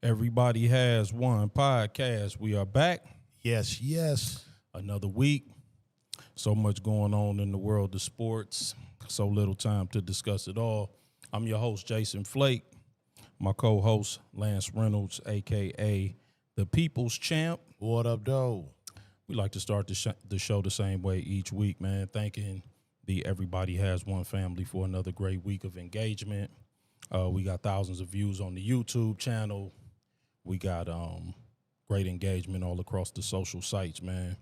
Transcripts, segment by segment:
Everybody has one podcast. We are back. Yes, yes. Another week. So much going on in the world of sports. So little time to discuss it all. I'm your host, Jason Flake. My co-host, Lance Reynolds, a.k.a. the People's Champ. What up, though? We like to start the show the same way each week, man. Thanking the Everybody Has One family for another great week of engagement. We got thousands of views on the YouTube channel. We got great engagement all across the social sites, man.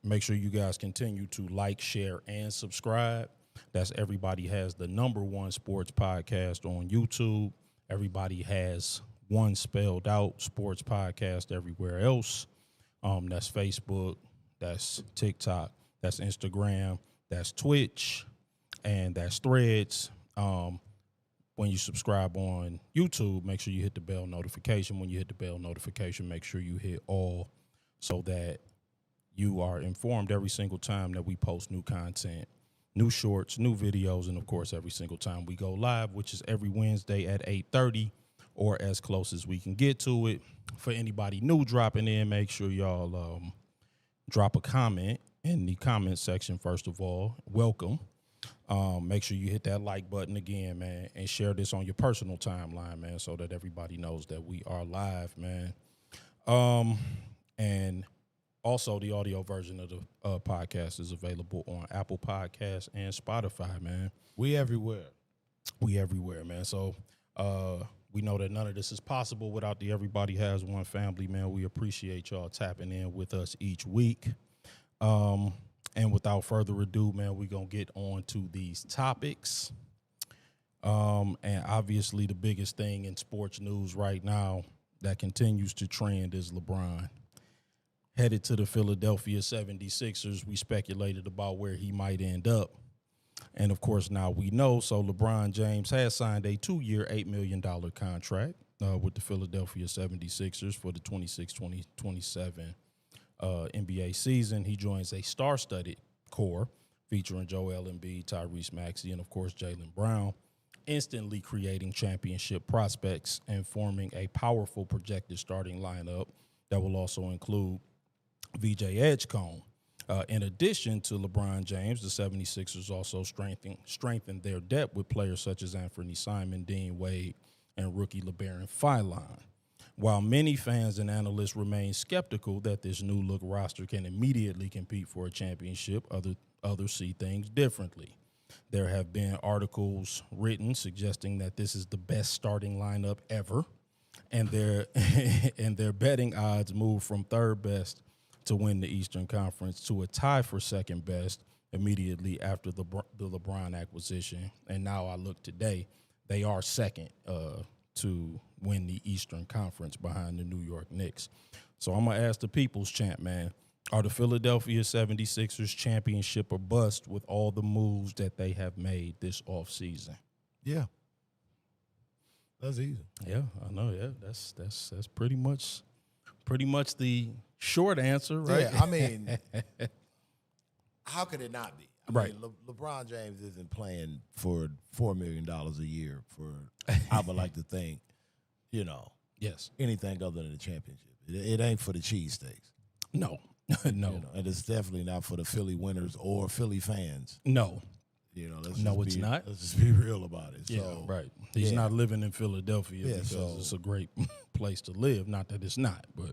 Make sure you guys continue to like, share, and subscribe. That's Everybody Has the #1 sports podcast on YouTube. Everybody Has One spelled out sports podcast everywhere else. That's Facebook, that's TikTok, that's Instagram, that's Twitch, and that's Threads. When you subscribe on YouTube, make sure you hit the bell notification. When you hit the bell notification, make sure you hit all so that you are informed every single time that we post new content, new shorts, new videos, and, of course, every single time we go live, which is every Wednesday at 8:30 or as close as we can get to it. For anybody new dropping in, make sure y'all drop a comment in the comment section, first of all. Welcome. Make sure you hit that like button again, man, and share this on your personal timeline, man, so that everybody knows that we are live, man. And also the audio version of the podcast is available on Apple Podcasts and Spotify, man. We everywhere. We everywhere, man. So we know that none of this is possible without the Everybody Has One family, man. We appreciate y'all tapping in with us each week. And without further ado, man, we're going to get on to these topics. And obviously the biggest thing in sports news right now that continues to trend is LeBron. Headed to the Philadelphia 76ers, we speculated about where he might end up. And, of course, now we know. So LeBron James has signed a 2-year, $8 million contract with the Philadelphia 76ers for the 26-27 NBA season. He joins a star-studded core featuring Joel Embiid, Tyrese Maxey, and, of course, Jalen Brown, instantly creating championship prospects and forming a powerful projected starting lineup that will also include VJ Edgecombe. In addition to LeBron James, the 76ers also strengthened their depth with players such as Anthony Simon, Dean Wade, and rookie LeBaron Failan. While many fans and analysts remain skeptical that this new-look roster can immediately compete for a championship, others see things differently. There have been articles written suggesting that this is the best starting lineup ever, and their betting odds move from third best to win the Eastern Conference to a tie for second best immediately after the LeBron acquisition. And now I look today, they are second to win the Eastern Conference behind the New York Knicks. So I'm going to ask the People's Champ, man, are the Philadelphia 76ers championship or bust with all the moves that they have made this offseason? Yeah. That's easy. Yeah, I know. Yeah, that's pretty much the short answer, right? Yeah, I mean, how could it not be? I mean, LeBron James isn't playing for $4 million a year for, I would like to think, Yes. anything other than the championship. It ain't for the cheesesteaks. No, no. And it's definitely not for the Philly winners or Philly fans. No. It's not. Let's just be real about it. Yeah, so, right. He's not living in Philadelphia because it's a great place to live. Not that it's not, but.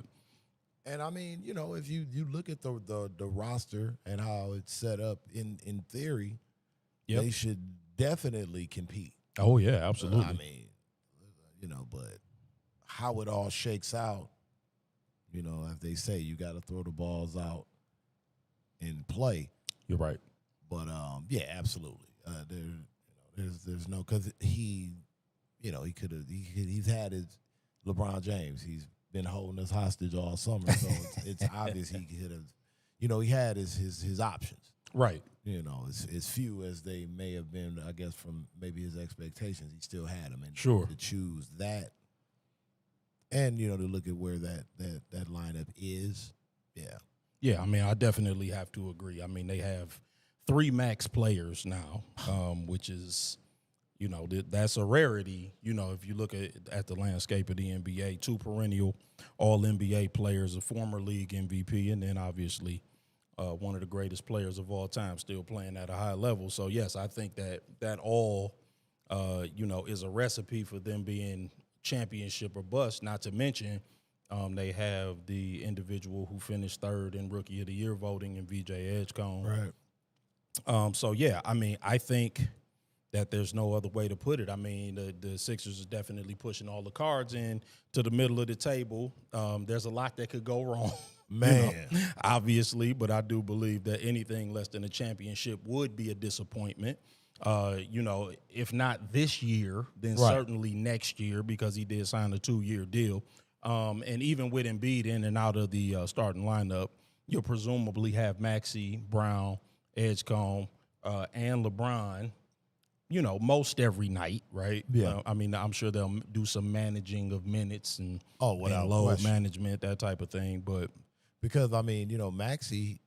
And I mean, if you look at the roster and how it's set up in theory, they should definitely compete. Oh yeah, absolutely. I mean, but how it all shakes out, if they say you got to throw the balls out and play. You're right. But yeah, absolutely. There's no, because he's had his LeBron James. He's been holding us hostage all summer, so it's obvious he could have, he had his options. Right. As few as they may have been, I guess, from maybe his expectations, he still had them. And sure. To choose that and, to look at where that lineup is, yeah. Yeah, I mean, I definitely have to agree. I mean, they have 3 max players now, which is, that's a rarity. If you look at the landscape of the NBA, 2 perennial All-NBA players, a former league MVP, and then obviously one of the greatest players of all time still playing at a high level. So, yes, I think that all, is a recipe for them being championship or bust, not to mention they have the individual who finished 3rd in Rookie of the Year voting in VJ Edgecombe. Right. So, yeah, I think that there's no other way to put it. The Sixers is definitely pushing all the cards in to the middle of the table. There's a lot that could go wrong, man. Obviously, but I do believe that anything less than a championship would be a disappointment. If not this year, then certainly next year, because he did sign a 2-year deal. And even with Embiid in and out of the starting lineup, you'll presumably have Maxey, Brown, Edgecombe, and LeBron, most every night, right? Yeah. I'm sure they'll do some managing of minutes and without load question. management, that type of thing. But because Maxey,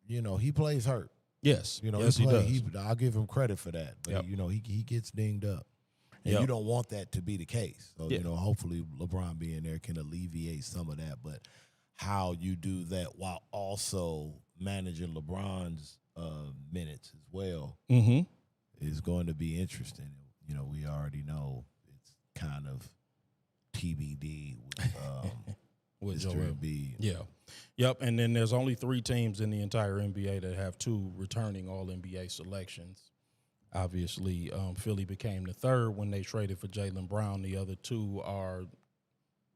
he plays hurt. yes, he does. I'll give him credit for that. But he gets dinged up, and you don't want that to be the case. So hopefully LeBron being there can alleviate some of that. But how you do that while also managing LeBron's minutes as well. Mm-hmm. Is going to be interesting. We already know it's kind of TBD with Joel Embiid. Yeah. Yep. And then there's only 3 teams in the entire NBA that have 2 returning All-NBA selections. Obviously, Philly became the 3rd when they traded for Jalen Brown. The other 2 are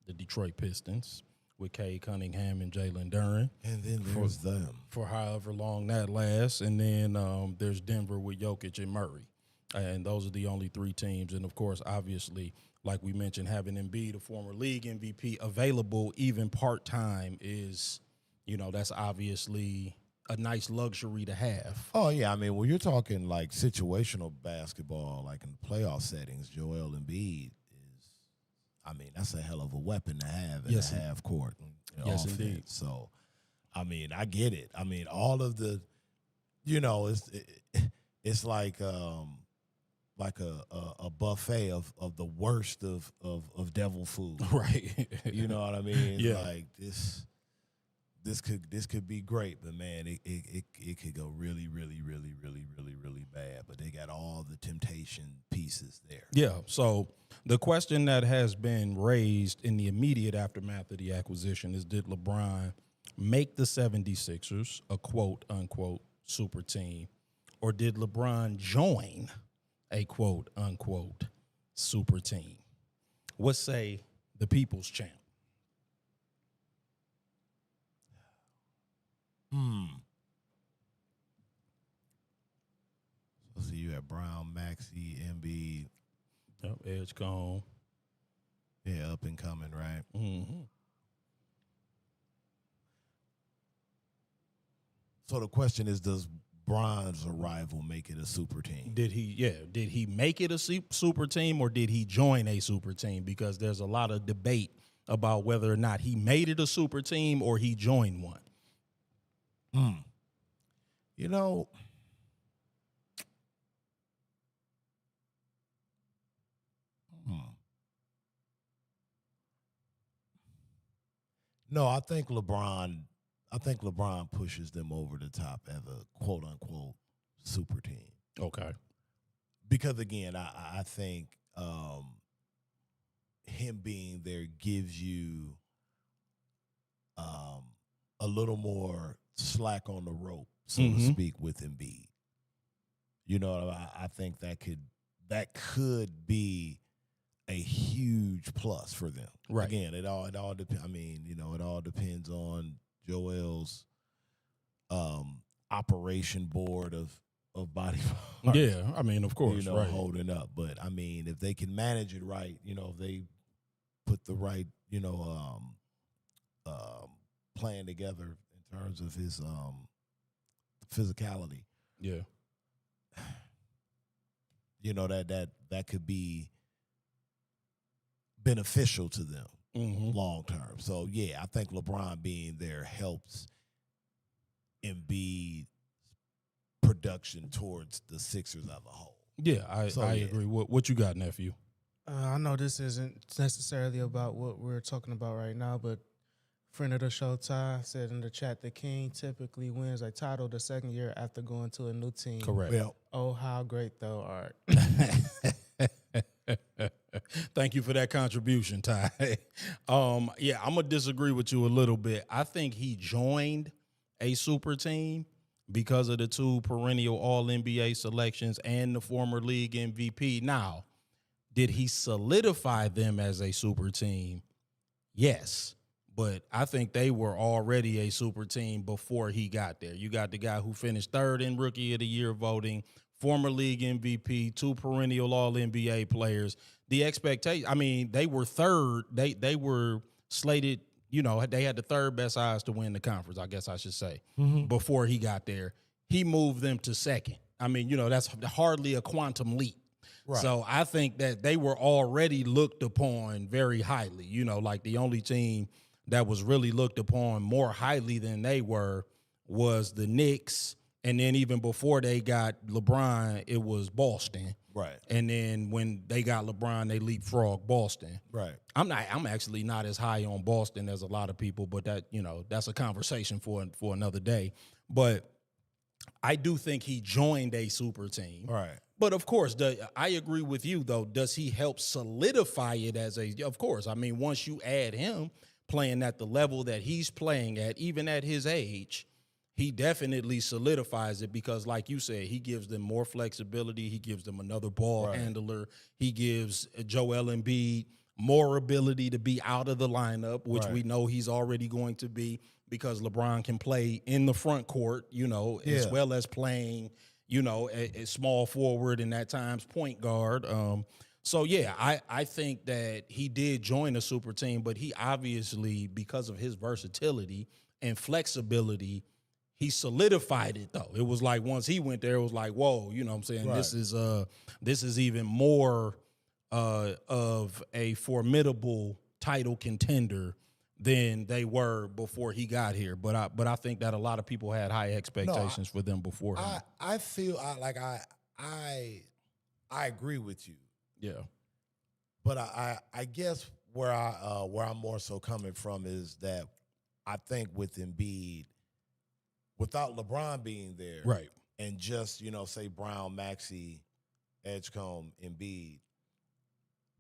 the Detroit Pistons with Cade Cunningham and Jalen Duren. And then there's them. For however long that lasts. And then there's Denver with Jokic and Murray. And those are the only 3 teams. And, of course, obviously, like we mentioned, having Embiid, a former league MVP, available even part-time is, that's obviously a nice luxury to have. Oh, yeah. When you're talking, like, situational basketball, like in playoff settings, Joel Embiid is, that's a hell of a weapon to have in a half court. Yes, offense. indeed. So, I get it. All of the, it's like a buffet of the worst of devil food. Right. You know what I mean? Yeah. Like this could be great, but man, it could go really, really, really, really, really, really bad. But they got all the temptation pieces there. Yeah. So the question that has been raised in the immediate aftermath of the acquisition is, did LeBron make the 76ers a quote-unquote super team, or did LeBron join a quote-unquote super team? What say the people's champ? So you have Brown, Maxey, Embiid. Yep, Edgecombe. Yeah, up and coming, right? Mm-hmm. So the question is, does Bron's arrival make it a super team? Did he make it a super team, or did he join a super team? Because there's a lot of debate about whether or not he made it a super team or he joined one. No, I think LeBron pushes them over the top as a quote unquote super team. Okay. Because again, I think him being there gives you a little more slack on the rope, so to speak, with Embiid. I think that could be a huge plus for them. Right. Again, it all depends. It all depends on Joel's operation board of body parts. Yeah, of course, right. Holding up. But if they can manage it right, if they put the right, plan together in terms of his physicality. Yeah. That could be beneficial to them long term. So yeah, I think LeBron being there helps Embiid production towards the Sixers as a whole. Yeah, I agree. What you got, nephew? I know this isn't necessarily about what we're talking about right now, but friend of the show, Ty, said in the chat the King typically wins a title the second year after going to a new team. Correct. Well, oh, how great thou art. Thank you for that contribution, Ty. I'm going to disagree with you a little bit. I think he joined a super team because of the 2 perennial All-NBA selections and the former league MVP. Now, did he solidify them as a super team? Yes. But I think they were already a super team before he got there. You got the guy who finished 3rd in Rookie of the Year voting, former league MVP, 2 perennial All-NBA players. The expectation, I mean, they were 3rd. They were slated, they had the 3rd best odds to win the conference, I guess I should say, before he got there. He moved them to 2nd. I mean, that's hardly a quantum leap. Right. So I think that they were already looked upon very highly. Like the only team that was really looked upon more highly than they were was the Knicks. And then even before they got LeBron, it was Boston. Right. And then when they got LeBron, they leapfrogged Boston. Right. I'm actually not as high on Boston as a lot of people, but that's a conversation for another day. But I do think he joined a super team. Right. But, of course, I agree with you, though. Does he help solidify it as of course. I mean, once you add him playing at the level that he's playing at, even at his age, he definitely solidifies it because, like you said, he gives them more flexibility. He gives them another ball handler. He gives Joel Embiid more ability to be out of the lineup, which we know he's already going to be because LeBron can play in the front court, as well as playing – a small forward and at times point guard. I think that he did join a super team, but he obviously, because of his versatility and flexibility, he solidified it though. It was like once he went there, it was like, whoa, you know what I'm saying? Right. This is even more of a formidable title contender than they were before he got here. But I think that a lot of people had high expectations for them before him. I feel I agree with you. Yeah. But I guess where I'm more so coming from is that I think with Embiid, without LeBron being there, right, and just, say Brown, Maxey, Edgecombe, Embiid,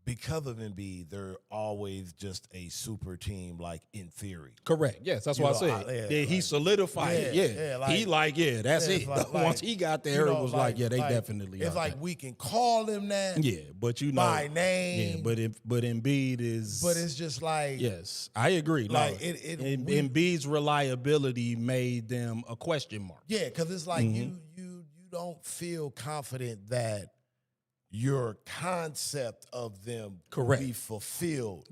because of Embiid, they're always just a super team, like in theory. Correct. Yes, that's what I said. He solidified it. Yeah. That's it. Once he got there, it was they definitely. It's like we can call him that. Yeah, but by name. Yeah, but Embiid is. But it's just like. Yes, I agree. Embiid's reliability made them a question mark. Yeah, because it's like you don't feel confident that your concept of them will be fulfilled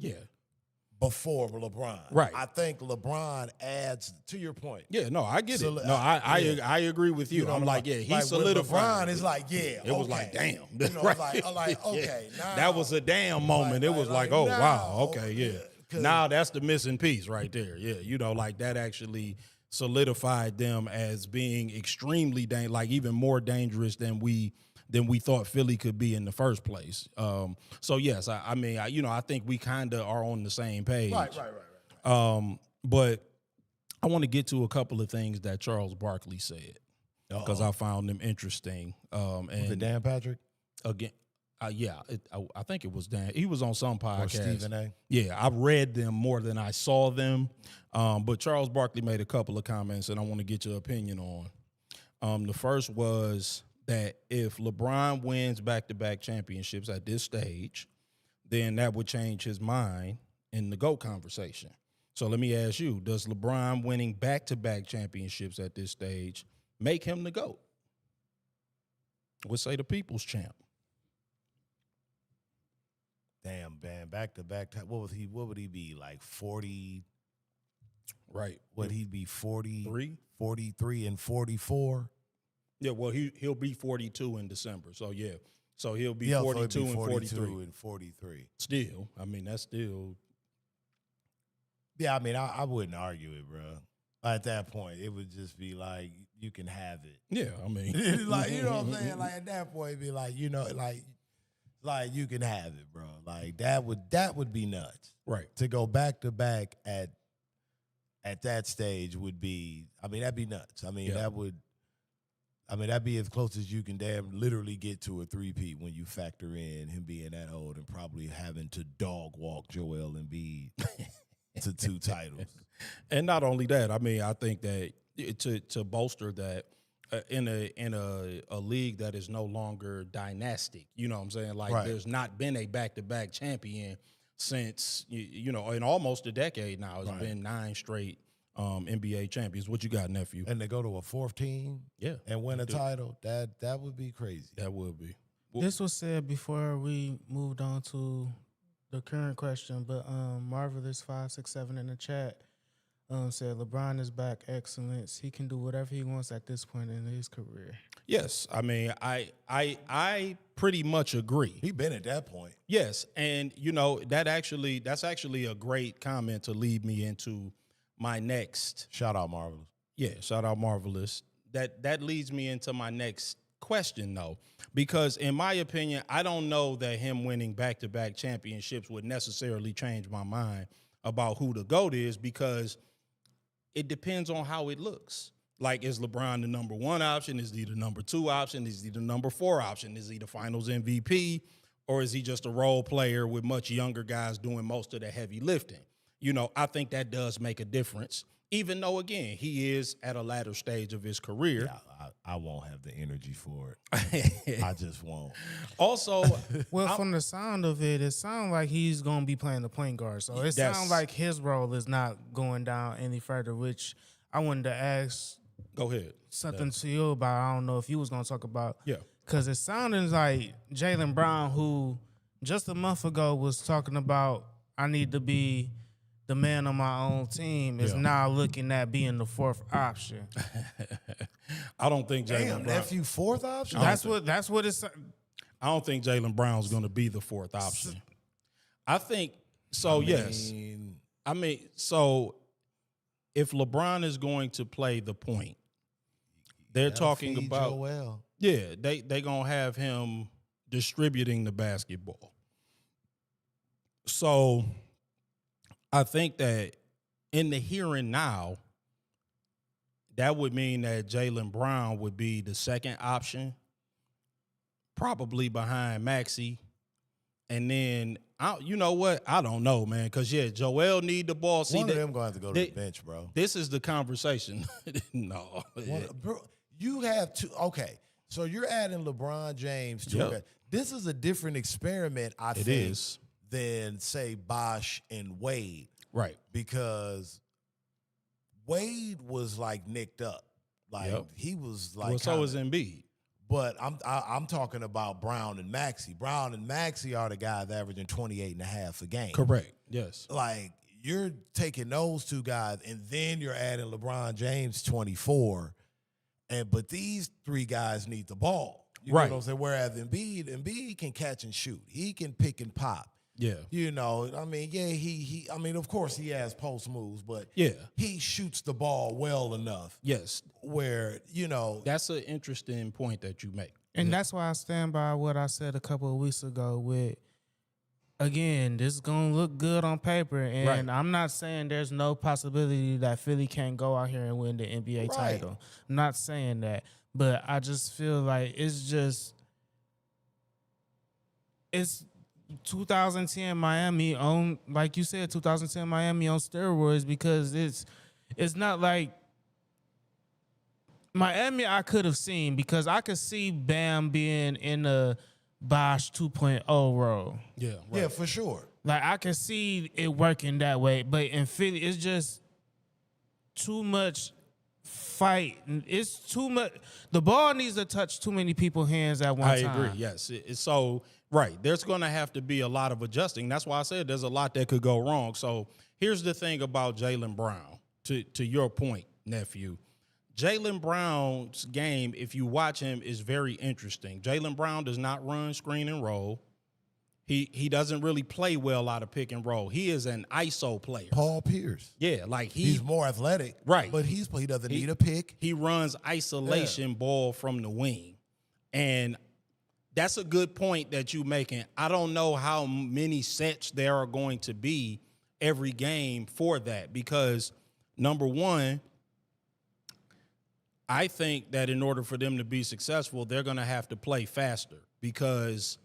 before LeBron. Right. I think LeBron adds, to your point. Yeah, no, I get it. No, I agree with you. I'm like, he solidified. LeBron is like, it was like, damn. I'm like, okay. Now, that was a damn moment. It was like, oh, wow, okay, yeah. Now that's the missing piece right there. Yeah, that actually solidified them as being extremely even more dangerous than we thought Philly could be in the first place. So yes, I think we kind of are on the same page. Right. But I want to get to a couple of things that Charles Barkley said because I found them interesting. Was it Dan Patrick? Again, I think it was Dan. He was on some podcast. Or Stephen A. Yeah, I read them more than I saw them. But Charles Barkley made a couple of comments, and I want to get your opinion on. The first was that if LeBron wins back-to-back championships at this stage, then that would change his mind in the GOAT conversation. So let me ask you, does LeBron winning back-to-back championships at this stage make him the GOAT? We'll say the people's champ. Damn, man, back-to-back. What would he be, like 40? Right. Would he be 43? 43 and 44? Yeah, well, he'll be 42 in December. So, yeah. So, he'll be 42 and 43. And 43. Still, that's still. Yeah, I wouldn't argue it, bro. At that point, it would just be like, you can have it. Yeah, I mean. Like, you know what I'm saying? Like, at that point, it'd be like, you know, like you can have it, bro. Like, that would be nuts. Right. To go back to back at that stage would be, I mean, that'd be nuts. I mean, that'd be as close as you can damn literally get to a three-peat when you factor in him being that old and probably having to dog walk Joel Embiid to 2 titles. And not only that, I mean, I think that to bolster that in a league that is no longer dynastic, you know what I'm saying? Like, right. There's not been a back-to-back champion since, you know, in almost a decade now. It's been 9 straight NBA champions. What you got, nephew? And they go to a 4th team and win a title, that would be crazy. That would be. This was said before we moved on to the current question, but Marvelous 567 in the chat said LeBron is back, excellence. He can do whatever he wants at this point in his career. Yes, I mean, I pretty much agree. He been at that point. Yes, and you know that's actually a great comment to lead me into my next. Shout out Marvelous. Yeah, shout out Marvelous. That leads me into my next question, though, because in my opinion, I don't know that him winning back-to-back championships would necessarily change my mind about who the GOAT is, because it depends on how it looks. Like, is LeBron the number 1 option? Is he the number 2 option? Is he the number 4 option? Is he the finals MVP? Or is he just a role player with much younger guys doing most of the heavy lifting? You know, I think that does make a difference, even though, again, he is at a latter stage of his career. Yeah, I won't have the energy for it. I just won't. Also, well, from the sound of it, it sounds like he's going to be playing the point guard. So it sounds like his role is not going down any further, which I wanted to ask. Go ahead. Something to you about. I don't know if you was going to talk about. Yeah. Because it sounded like Jalen Brown, who just a month ago was talking about, I need to be the man on my own team, is now looking at being the 4th option. I don't think Jalen Brown. Nephew 4th option? That's what it's. I don't think Jalen Brown's going to be the 4th option. I think so. I mean, so if LeBron is going to play the point, they're talking about Joel. Yeah, they gonna have him distributing the basketball. So I think that in the here and now, that would mean that Jalen Brown would be the 2nd option, probably behind Maxey. And then, you know what? I don't know, man, because, Joel need the ball. One of them going to have to go to the bench, bro. This is the conversation. No. Bro, you have to, okay, so you're adding LeBron James to it. This is a different experiment, I think, than, say, Bosh and Wade. Right. Because Wade was, like, nicked up. Like, he was, like, so was Embiid. But I'm talking about Brown and Maxey. Brown and Maxey are the guys averaging 28.5 a game. Correct. Yes. Like, you're taking those 2 guys, and then you're adding LeBron James 24. But these 3 guys need the ball. You know what I'm saying? Whereas Embiid can catch and shoot. He can pick and pop. Yeah. You know, I mean, he I mean, of course he has post moves, but he shoots the ball well enough. Yes. Where, you know. That's an interesting point that you make. And that's why I stand by what I said a couple of weeks ago with, again, this is going to look good on paper. And I'm not saying there's no possibility that Philly can't go out here and win the NBA title. I'm not saying that. But I just feel like it's 2010 Miami on, like you said, 2010 Miami on steroids, because it's not like Miami I could have seen, because I could see Bam being in a Bosh 2.0 role. Yeah, right. Yeah, for sure. Like, I can see it working that way, but in Philly, it's just too much fight. It's too much. The ball needs to touch too many people's hands at one time. I agree, yes. So, right, there's going to have to be a lot of adjusting. That's why I said there's a lot that could go wrong. So, here's the thing about Jalen Brown, to your point, nephew. Jalen Brown's game, if you watch him, is very interesting. Jalen Brown does not run screen and roll. He doesn't really play well out of pick and roll. He is an ISO player. Paul Pierce. Yeah, like he's more athletic, right? But he doesn't need a pick. He runs isolation ball from the wing, and that's a good point that you're making. I don't know how many sets there are going to be every game for that because number one, I think that in order for them to be successful, they're going to have to play faster because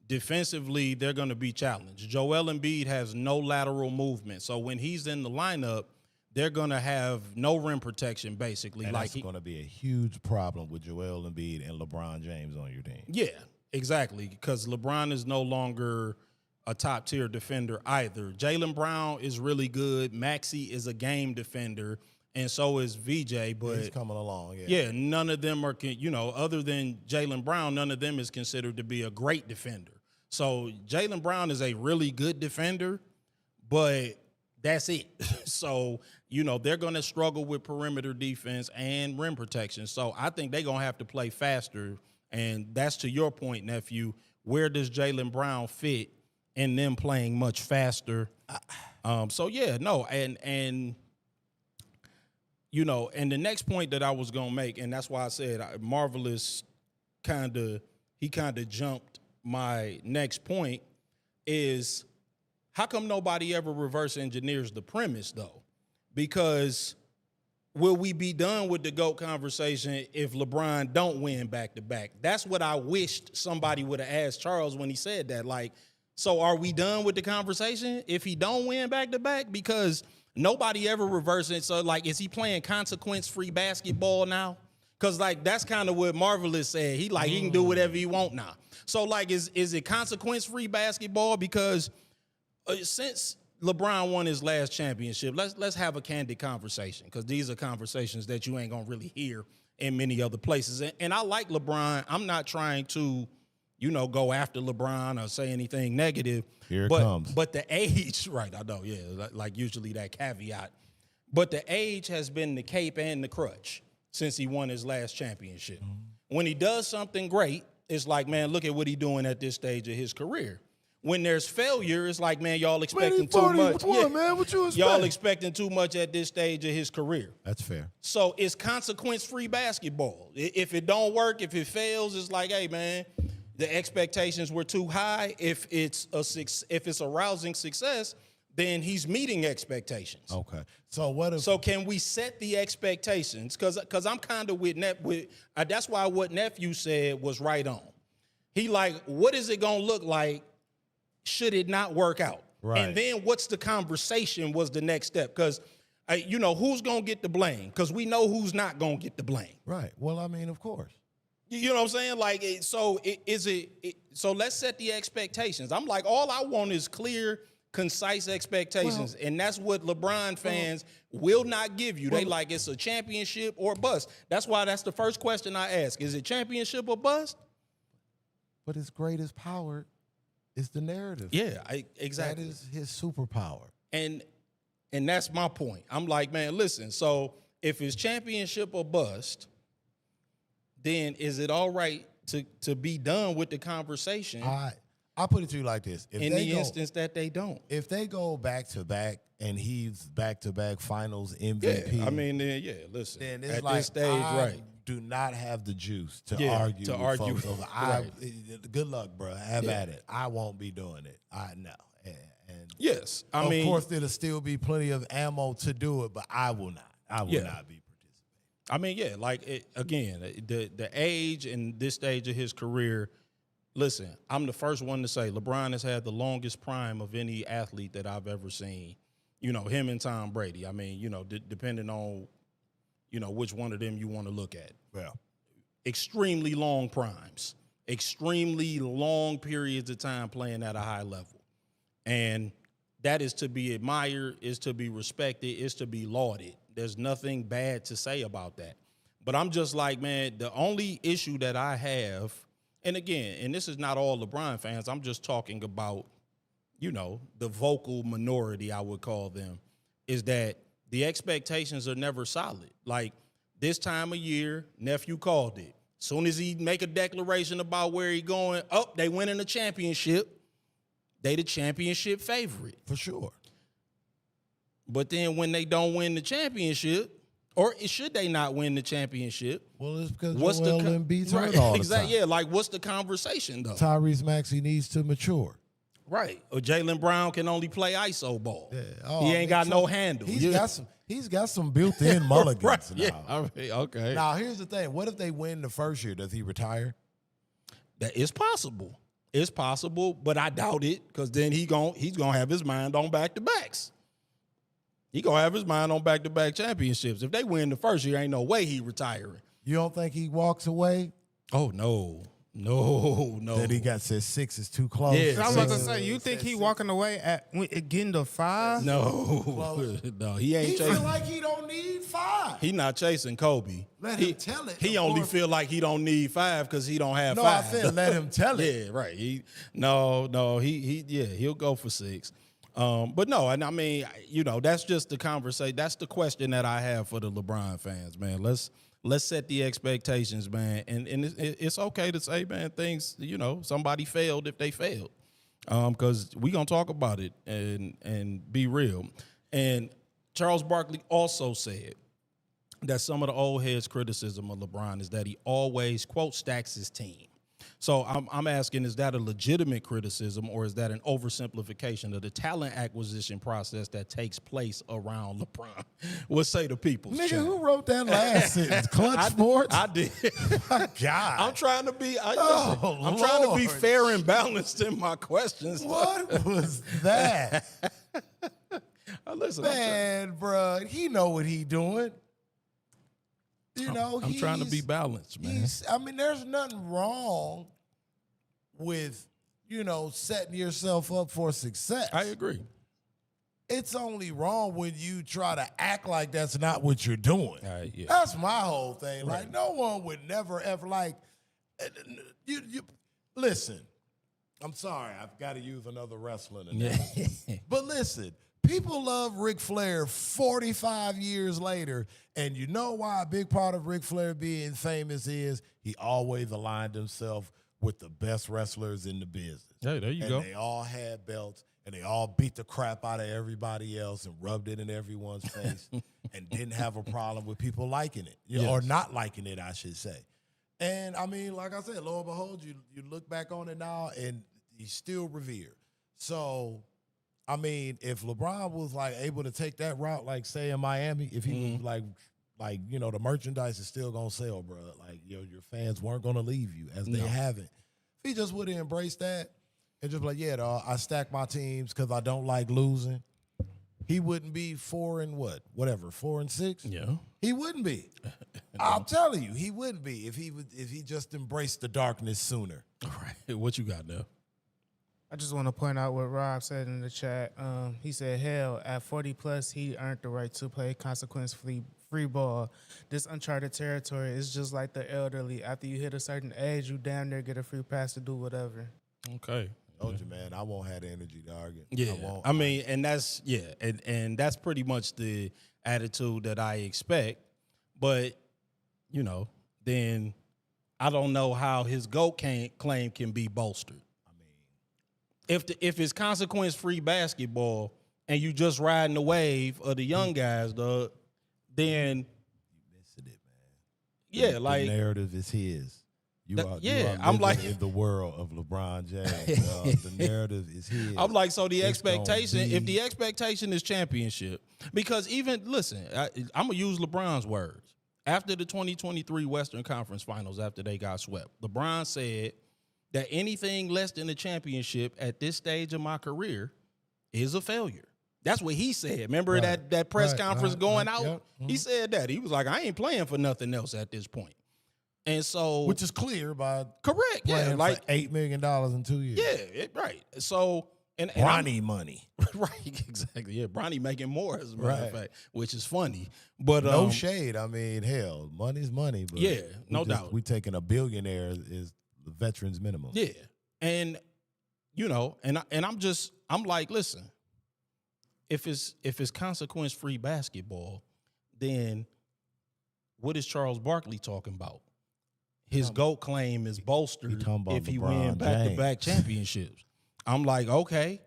defensively, they're going to be challenged. Joel Embiid has no lateral movement. So when he's in the lineup, they're going to have no rim protection, basically. And that's going to be a huge problem with Joel Embiid and LeBron James on your team. Yeah, exactly, because LeBron is no longer a top-tier defender either. Jalen Brown is really good. Maxey is a game defender, and so is VJ. But he's coming along, yeah, none of them are, other than Jalen Brown, none of them is considered to be a great defender. So Jalen Brown is a really good defender, but that's it. So, they're going to struggle with perimeter defense and rim protection. So I think they're going to have to play faster. And that's to your point, nephew. Where does Jalen Brown fit in them playing much faster? And the next point that I was going to make, and that's why I said Marvelous kind of jumped my next point, is how come nobody ever reverse engineers the premise, though? Because will we be done with the GOAT conversation if LeBron don't win back-to-back? That's what I wished somebody would have asked Charles when he said that. Like, so are we done with the conversation if he don't win back-to-back? Because nobody ever reversed it. So, like, is he playing consequence-free basketball now? Because, like, that's kind of what Marvelous said. He can do whatever he want now. So, like, is it consequence-free basketball? Because since LeBron won his last championship, let's have a candid conversation, because these are conversations that you ain't going to really hear in many other places. And I like LeBron. I'm not trying to, go after LeBron or say anything negative. Here it comes. But the age, right, I know, yeah, like usually that caveat. But the age has been the cape and the crutch since he won his last championship. Mm-hmm. When he does something great, it's like, man, look at what he's doing at this stage of his career. When there's failure, it's like, man, y'all expecting too much. Man, what you expect? Y'all expecting too much at this stage of his career. That's fair. So it's consequence-free basketball. If it don't work, if it fails, it's like, hey, man, the expectations were too high. If it's a rousing success, then he's meeting expectations. Okay. So can we set the expectations? Because I'm kind of with that's why what nephew said was right on. He like, what is it gonna look like should it not work out? Right. And then what's the conversation was the next step? Because who's gonna get the blame? Because we know who's not gonna get the blame. Right. Well, I mean, of course. You know what I'm saying? Like, so let's set the expectations. I'm like, all I want is clear, concise expectations. And that's what LeBron fans will not give you. They like, it's a championship or bust. That's why that's the first question I ask. Is it championship or bust? But his greatest power is the narrative. Yeah, exactly. That is his superpower. And that's my point. I'm like, man, listen, so if it's championship or bust, then is it all right to be done with the conversation? I'll put it to you like this. In the instance that they don't. If they go back-to-back and he's back-to-back finals MVP. Yeah, I mean, listen. Then it's at like, this stage, right. Do not have the juice to argue with folks over. Right. Good luck, bro. Have at it. I won't be doing it. I know. And yes. Of course, there'll still be plenty of ammo to do it, but I will not. I will not be participating. I mean, the age and this stage of his career, listen, I'm the first one to say LeBron has had the longest prime of any athlete that I've ever seen. Him and Tom Brady. I mean, depending on, which one of them you want to look at. Well, extremely long primes, extremely long periods of time playing at a high level. And that is to be admired, is to be respected, is to be lauded. There's nothing bad to say about that. But I'm just like, man, the only issue that I have, and again, and this is not all LeBron fans, I'm just talking about, the vocal minority, I would call them, is that the expectations are never solid. Like this time of year, nephew called it. Soon as he make a declaration about where he going, they winning a championship. they the championship favorite. For sure. But then when they don't win the championship, or should they not win the championship? Well, it's because Joel Embiid's hurt all the time. Yeah, like what's the conversation, though? Tyrese Maxey needs to mature. Right. Or Jalen Brown can only play ISO ball. Yeah. He ain't got no handle. He's got some built-in mulligans right. now. Yeah. All right. Okay. Now, here's the thing. What if they win the first year? Does he retire? That is possible. It's possible, but I doubt it because then he's gonna have his mind on back-to-backs. He gonna have his mind on back-to-back championships. If they win the first year, ain't no way he retiring. You don't think he walks away? Oh, no. That he got said 6 is too close. Yeah, I was about to say, you think he walking away at getting to 5? No, no, he ain't He chasing. feel like he don't need 5. He not chasing Kobe. Let him tell it. He only feel like he don't need 5 because he don't have 5. No, I said let him tell it. Yeah, right. He'll go for 6. But no, and I mean, that's just the conversation. That's the question that I have for the LeBron fans, man. Let's set the expectations, man. And it's okay to say, man, things, somebody failed if they failed. Because we're going to talk about it and be real. And Charles Barkley also said that some of the old heads' criticism of LeBron is that he always, quote, stacks his team. So I'm asking, is that a legitimate criticism or is that an oversimplification of the talent acquisition process that takes place around LeBron? What say the people? Nigga, who wrote that last sentence? Clutch Sports? I did. My God. I'm trying to be trying to be fair and balanced in my questions. What was that? Listen, man, bro, he know what he doing. I'm trying to be balanced, man. There's nothing wrong with, setting yourself up for success. I agree. It's only wrong when you try to act like that's not what you're doing. Yeah. That's my whole thing. Right. Like, no one would never, ever, you listen, I'm sorry, I've got to use another wrestling analogy. But listen, people love Ric Flair 45 years later, and you know why a big part of Ric Flair being famous is he always aligned himself with the best wrestlers in the business. Hey, there you go. And they all had belts, and they all beat the crap out of everybody else and rubbed it in everyone's face and didn't have a problem with people liking it, or not liking it, I should say. And, like I said, lo and behold, you look back on it now, and he's still revered. So, if LeBron was able to take that route, like say in Miami, if he was the merchandise is still gonna sell, bro. Your fans weren't gonna leave you as they haven't. If he just would have embraced that and just dawg, I stack my teams because I don't like losing. He wouldn't be 4 and 6. Yeah, he wouldn't be. I'm telling you, he wouldn't be if he just embraced the darkness sooner. All right, what you got now? I just want to point out what Rob said in the chat. He said, hell, at 40 plus, he earned the right to play consequence-free ball. This uncharted territory is just like the elderly. After you hit a certain age, you damn near get a free pass to do whatever. Okay. Told you, man, I won't have the energy to argue. Yeah. I won't. And that's, and that's pretty much the attitude that I expect. But, then I don't know how his GOAT claim can be bolstered. If it's consequence-free basketball and you just riding the wave of the young guys, dog, then you missing it, man. The narrative is his. You are living in the world of LeBron James. The narrative is his. I'm like, so the expectation, if the expectation is championship, because even, listen, I'm going to use LeBron's words. After the 2023 Western Conference Finals, after they got swept, LeBron said that anything less than a championship at this stage of my career is a failure. That's what he said. Remember that press conference going out? Yep. Mm-hmm. He said that. He was like, I ain't playing for nothing else at this point. And so, which is clear by correct, playing for $8 million in 2 years. Yeah, right. So, and Bronny money, right? Exactly. Yeah, Bronny making more, as a matter of fact, which is funny. But no shade. Hell, money's money. But yeah, no doubt. We taking a billionaire is the veterans minimum. Yeah, and I'm like, listen, if it's consequence free basketball, then what is Charles Barkley talking about? His GOAT claim is bolstered if he win back-to-back championships. I'm like, okay,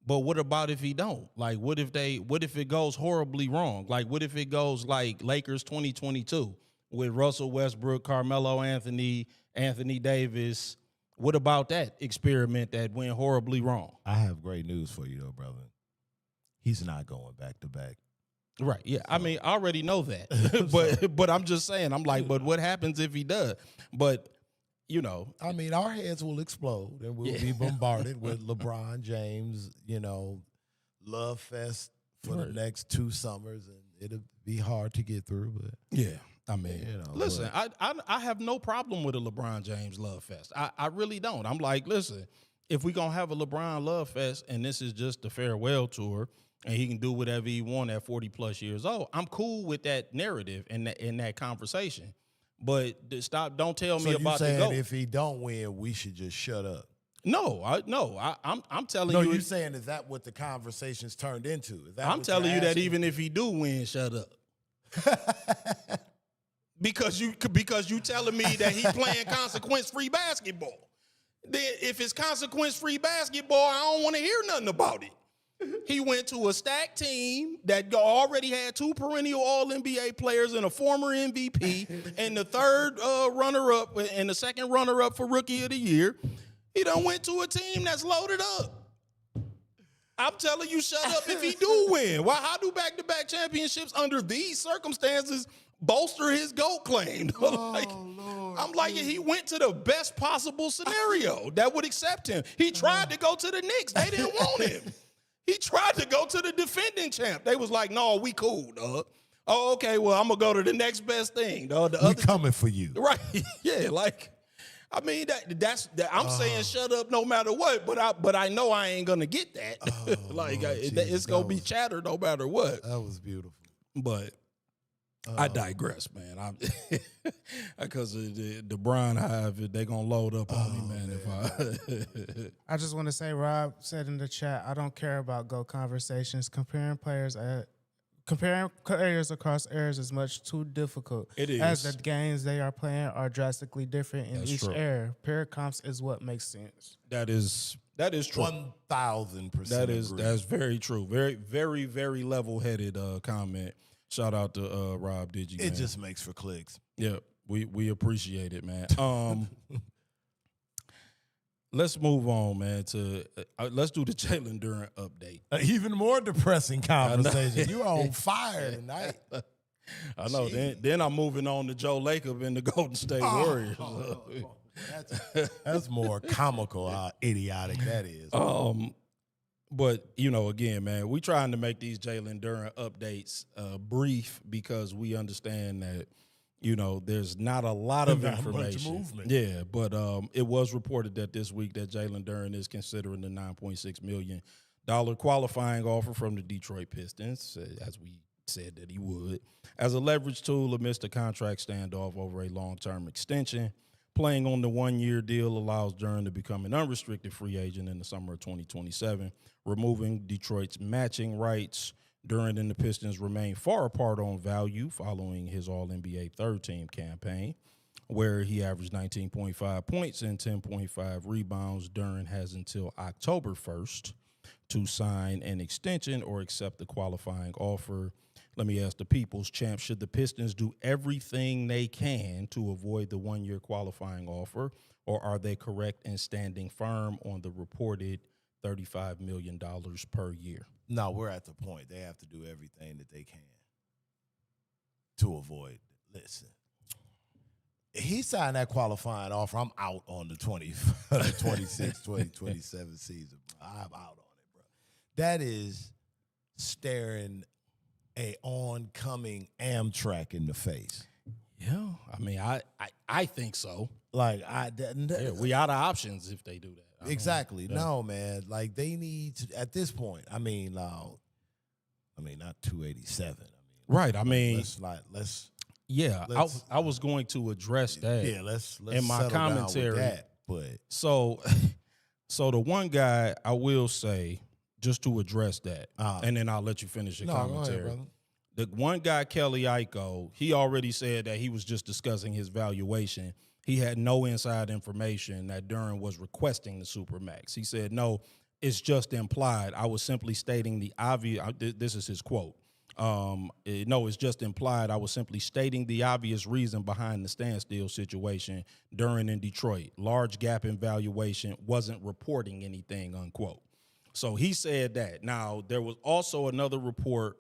but what about if he don't? Like, what if it goes horribly wrong? Like, what if it goes like Lakers 2022 with Russell Westbrook, Carmelo Anthony, Anthony Davis? What about that experiment that went horribly wrong? I have great news for you, though, brother. He's not going back to back. Right. Yeah. So, I mean, I already know that, but I'm just saying. I'm like, but what happens if he does? But you know, I mean, our heads will explode and we'll be bombarded with LeBron James. You know, love fest for the next 2 summers, and it'll be hard to get through. But yeah. I mean, you know, listen, I have no problem with a LeBron James love fest. I really don't. I'm like, listen, if we're going to have a LeBron love fest and this is just a farewell tour and he can do whatever he want at 40-plus years old, I'm cool with that narrative and that conversation. But don't tell me about the GOAT. If he don't win, we should just shut up. No, I'm telling you. No, you're saying, is that what the conversation's turned into? I'm telling you that even if he do win, shut up. Because you telling me that he playing consequence-free basketball. Then if it's consequence-free basketball, I don't want to hear nothing about it. He went to a stacked team that already had 2 perennial All-NBA players and a former MVP and the 3rd runner-up and the 2nd runner-up for Rookie of the Year. He done went to a team that's loaded up. I'm telling you, shut up if he do win. Why? How do back-to-back championships under these circumstances bolster his GOAT claim? Lord, I'm like, he went to the best possible scenario that would accept him. He tried to go to the Knicks. They didn't want him. He tried to go to the defending champ. They was like, no, we cool, dog. Oh, okay, well, I'm going to go to the next best thing, dog. We coming for you. Right. Yeah, like, I mean, that's I'm saying shut up no matter what, but I know I ain't going to get that. It's going to be chatter no matter what. That was beautiful. But I digress, man. Because the Brian Hive, they're going to load up on me, man. I just want to say, Rob said in the chat, I don't care about GOAT conversations. Comparing players across eras is much too difficult. It is. As the games they are playing are drastically different in each true. era. Pair comps is what makes sense. That is true. 1,000%. That's very true. Very, very, very level-headed comment. Shout out to Rob Digi. It just makes for clicks. Yeah, we appreciate it, man. Let's move on, man. Let's do the Jalen Duren update. Even more depressing conversation. You're on fire tonight. I know. Then I'm moving on to Joe Lacob and the Golden State Warriors. That's more comical how idiotic that is. But, you know, again, man, we trying to make these Jalen Duren updates brief because we understand that, you know, there's not a lot of information. Much movement. Yeah, but it was reported that this week that Jalen Duren is considering the $9.6 million qualifying offer from the Detroit Pistons, as we said that he would, as a leverage tool amidst a contract standoff over a long-term extension. Playing on the 1-year deal allows Duren to become an unrestricted free agent in the summer of 2027, removing Detroit's matching rights. Duren and the Pistons remain far apart on value following his All-NBA third-team campaign, where he averaged 19.5 points and 10.5 rebounds. Duren has until October 1st to sign an extension or accept the qualifying offer. Let me ask the people's champ, should the Pistons do everything they can to avoid the 1-year qualifying offer, or are they correct in standing firm on the reported $35 million per year? No, we're at the point they have to do everything that they can to avoid. Listen, he signed that qualifying offer. I'm out on the 2026, 2027 season. I'm out on it, bro. That is staring a oncoming Amtrak in the face. Yeah, I mean, I think so. Like we out of options if they do that. Exactly. No, man. Like they need to at this point. I mean, not 287. Right. I mean, let's. Yeah, I was going to address that. Yeah, let's in my commentary. That, but so the one guy I will say, just to address that, and then I'll let you finish your commentary. Go ahead, brother. The one guy, Kelly Iko, he already said that he was just discussing his valuation he had no inside information that Duren was requesting the Supermax. He said, no, it's just implied. I was simply stating the obvious. This is his quote. No, it's just implied. I was simply stating the obvious reason behind the standstill situation. Duren in Detroit, large gap in valuation, wasn't reporting anything, unquote. So he said that. Now, there was also another report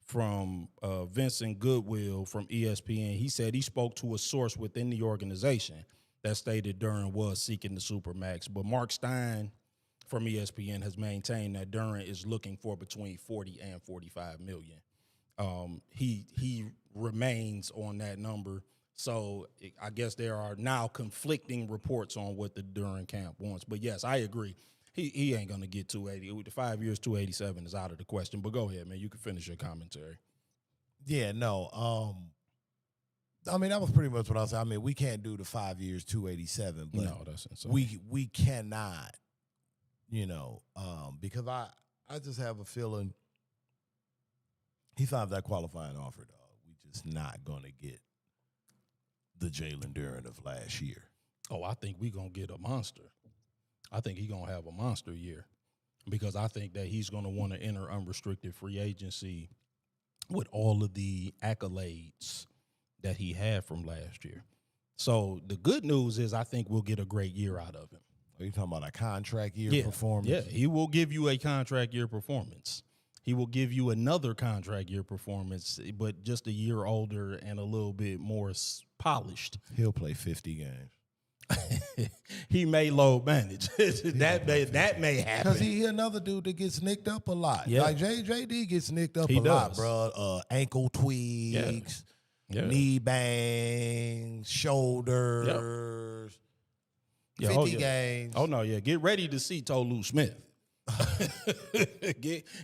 from Vincent Goodwill from ESPN. He said he spoke to a source within the organization that stated Duren was seeking the Supermax. But Mark Stein from ESPN has maintained that Duren is looking for between 40 and 45 million. He remains on that number. So I guess there are now conflicting reports on what the Duren camp wants. But yes, I agree. He ain't gonna get 280. The 5 years, 287 is out of the question. But go ahead, man. You can finish your commentary. Yeah, no. I mean, that was pretty much what I was saying. I mean, we can't do the 5 years, 287. But no, that's insane. We cannot, because I just have a feeling he signed that qualifying offer, dog. We just not gonna get the Jalen Duren of last year. Oh, I think we're gonna get a monster. I think he's going to have a monster year because I think that he's going to want to enter unrestricted free agency with all of the accolades that he had from last year. So the good news is I think we'll get a great year out of him. Are you talking about a contract year performance? Yeah, he will give you a contract year performance. He will give you another contract year performance, but just a year older and a little bit more polished. He'll play 50 games. He may load manage. that may happen. Because he another dude that gets nicked up a lot. Yeah. Like JD gets nicked up lot, bro. Ankle tweaks, knee bangs, shoulders, 50 games. Oh, no, yeah. Get ready to see Tolu Smith.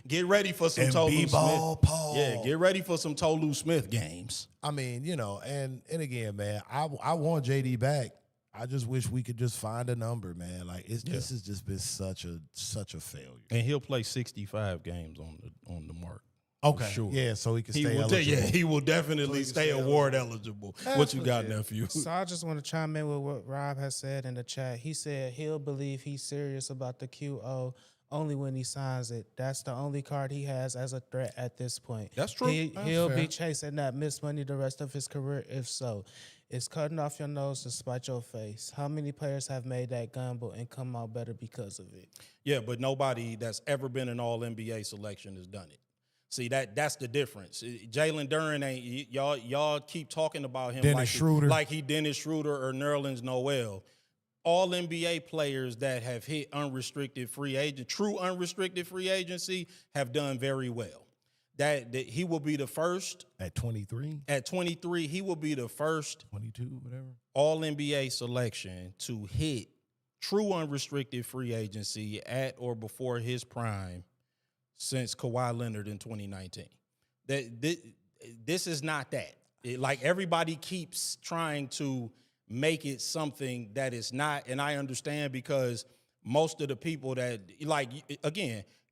get ready for some Tolu Smith. Paul. Yeah, get ready for some Tolu Smith games. I mean, and again, man, I want JD back. I just wish we could just find a number, man. Like this has just been such a failure. And he'll play 65 games on the mark. Okay, sure. Yeah, so he can stay eligible. He will definitely stay award eligible. What you got, nephew? So I just want to chime in with what Rob has said in the chat. He said he'll believe he's serious about the QO only when he signs it. That's the only card he has as a threat at this point. That's true. He'll be chasing that missed money the rest of his career if so. It's cutting off your nose to spite your face. How many players have made that gamble and come out better because of it? Yeah, but nobody that's ever been an All-NBA selection has done it. See, that's the difference. Jalen Duren ain't y'all keep talking about him like he Dennis Schroeder or Nerlens Noel. All NBA players that have hit true unrestricted free agency have done very well. That he will be the first at 23. At 23, he will be the first 22, whatever All NBA selection to hit true unrestricted free agency at or before his prime since Kawhi Leonard in 2019. This is not that. Like everybody keeps trying to make it something that it's not, and I understand because most of the people that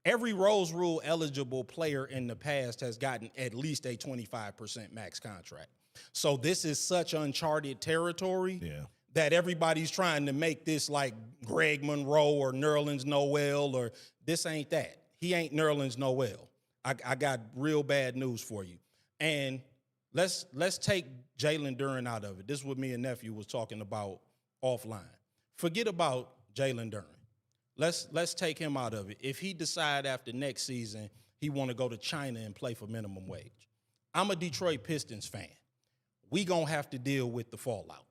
every Rose Rule eligible player in the past has gotten at least a 25% max contract. So this is such uncharted territory that everybody's trying to make this like Greg Monroe or Nerlens Noel, or this ain't that. He ain't Nerlens Noel. I got real bad news for you. And let's take Jalen Duren out of it. This is what me and nephew was talking about offline. Forget about Jalen Duren. Let's take him out of it. If he decide after next season he want to go to China and play for minimum wage, I'm a Detroit Pistons fan. We gonna have to deal with the fallout.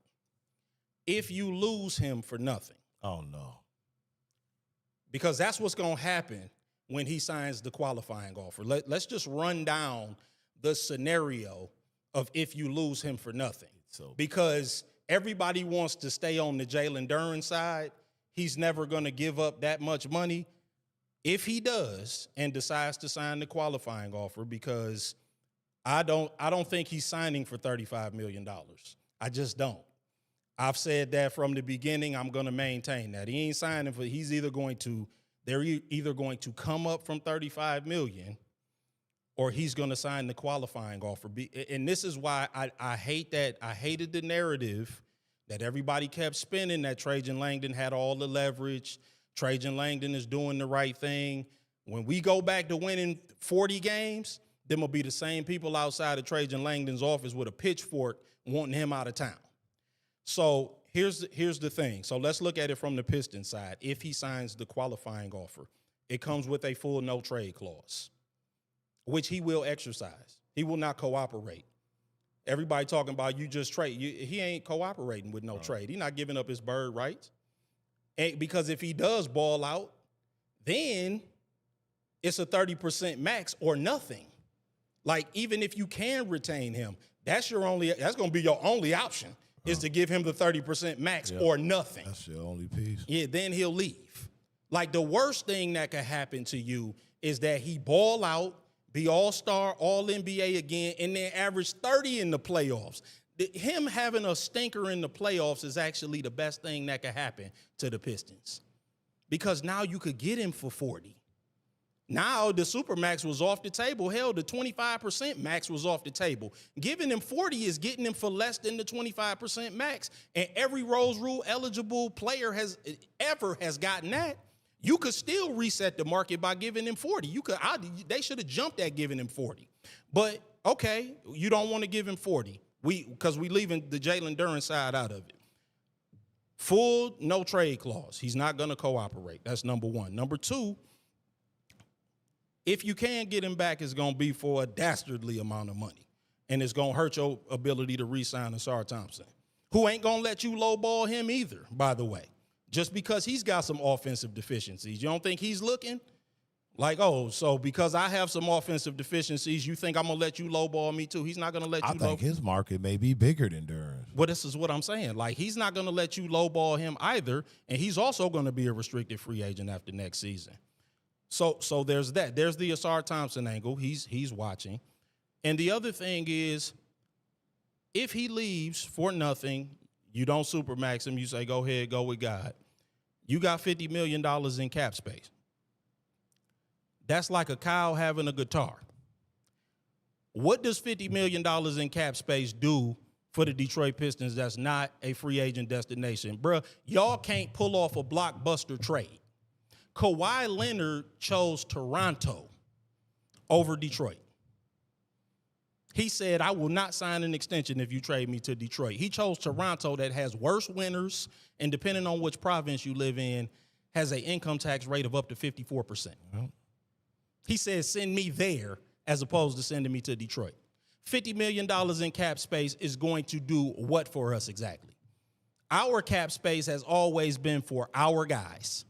If you lose him for nothing, oh no, because that's what's gonna happen when he signs the qualifying offer. Let's just run down the scenario of if you lose him for nothing, because everybody wants to stay on the Jalen Duren side. He's never going to give up that much money. If he does and decides to sign the qualifying offer, because I don't think he's signing for $35 million. I just don't. I've said that from the beginning. I'm going to maintain that. He ain't signing for, they're either going to come up from $35 million or he's going to sign the qualifying offer. And this is why I hate that. I hated the narrative that everybody kept spinning, that Trajan Langdon had all the leverage. Trajan Langdon is doing the right thing. When we go back to winning 40 games, them will be the same people outside of Trajan Langdon's office with a pitchfork wanting him out of town. So here's the thing. So let's look at it from the Pistons side. If he signs the qualifying offer, it comes with a full no-trade clause, which he will exercise. He will not cooperate. Everybody talking about you just trade. He ain't cooperating with no trade. He's not giving up his bird rights. Because if he does ball out, then it's a 30% max or nothing. Like, even if you can retain him, that's going to be your only option, is to give him the 30% max or nothing. That's your only piece. Yeah, then he'll leave. Like, the worst thing that could happen to you is that he ball out, be all-star, all-NBA again, and then average 30 in the playoffs. Him having a stinker in the playoffs is actually the best thing that could happen to the Pistons, because now you could get him for 40. Now the Supermax was off the table. Hell, the 25% max was off the table. Giving him 40 is getting him for less than the 25% max. And every Rose Rule eligible player has gotten that. You could still reset the market by giving him 40. They should have jumped at giving him 40. But okay, you don't want to give him 40. Because we leaving the Jalen Duren side out of it. Full no trade clause. He's not going to cooperate. That's number one. Number two, if you can get him back, it's going to be for a dastardly amount of money. And it's going to hurt your ability to re-sign Asar Thompson, who ain't going to let you lowball him either, by the way, just because he's got some offensive deficiencies. You don't think he's looking like, oh, so because I have some offensive deficiencies, you think I'm going to let you lowball me too? He's not going to let you lowball. I think his market may be bigger than Duren's. Well, this is what I'm saying. Like, he's not going to let you lowball him either, and he's also going to be a restricted free agent after next season. So there's that. There's the Asar Thompson angle. He's watching. And the other thing is, if he leaves for nothing, you don't Supermax him. You say, go ahead, go with God. You got $50 million in cap space. That's like a cow having a guitar. What does $50 million in cap space do for the Detroit Pistons that's not a free agent destination? Bruh, y'all can't pull off a blockbuster trade. Kawhi Leonard chose Toronto over Detroit. He said, I will not sign an extension if you trade me to Detroit. He chose Toronto that has worse winters, and depending on which province you live in, has an income tax rate of up to 54%. He said, send me there as opposed to sending me to Detroit. $50 million in cap space is going to do what for us exactly? Our cap space has always been for our guys.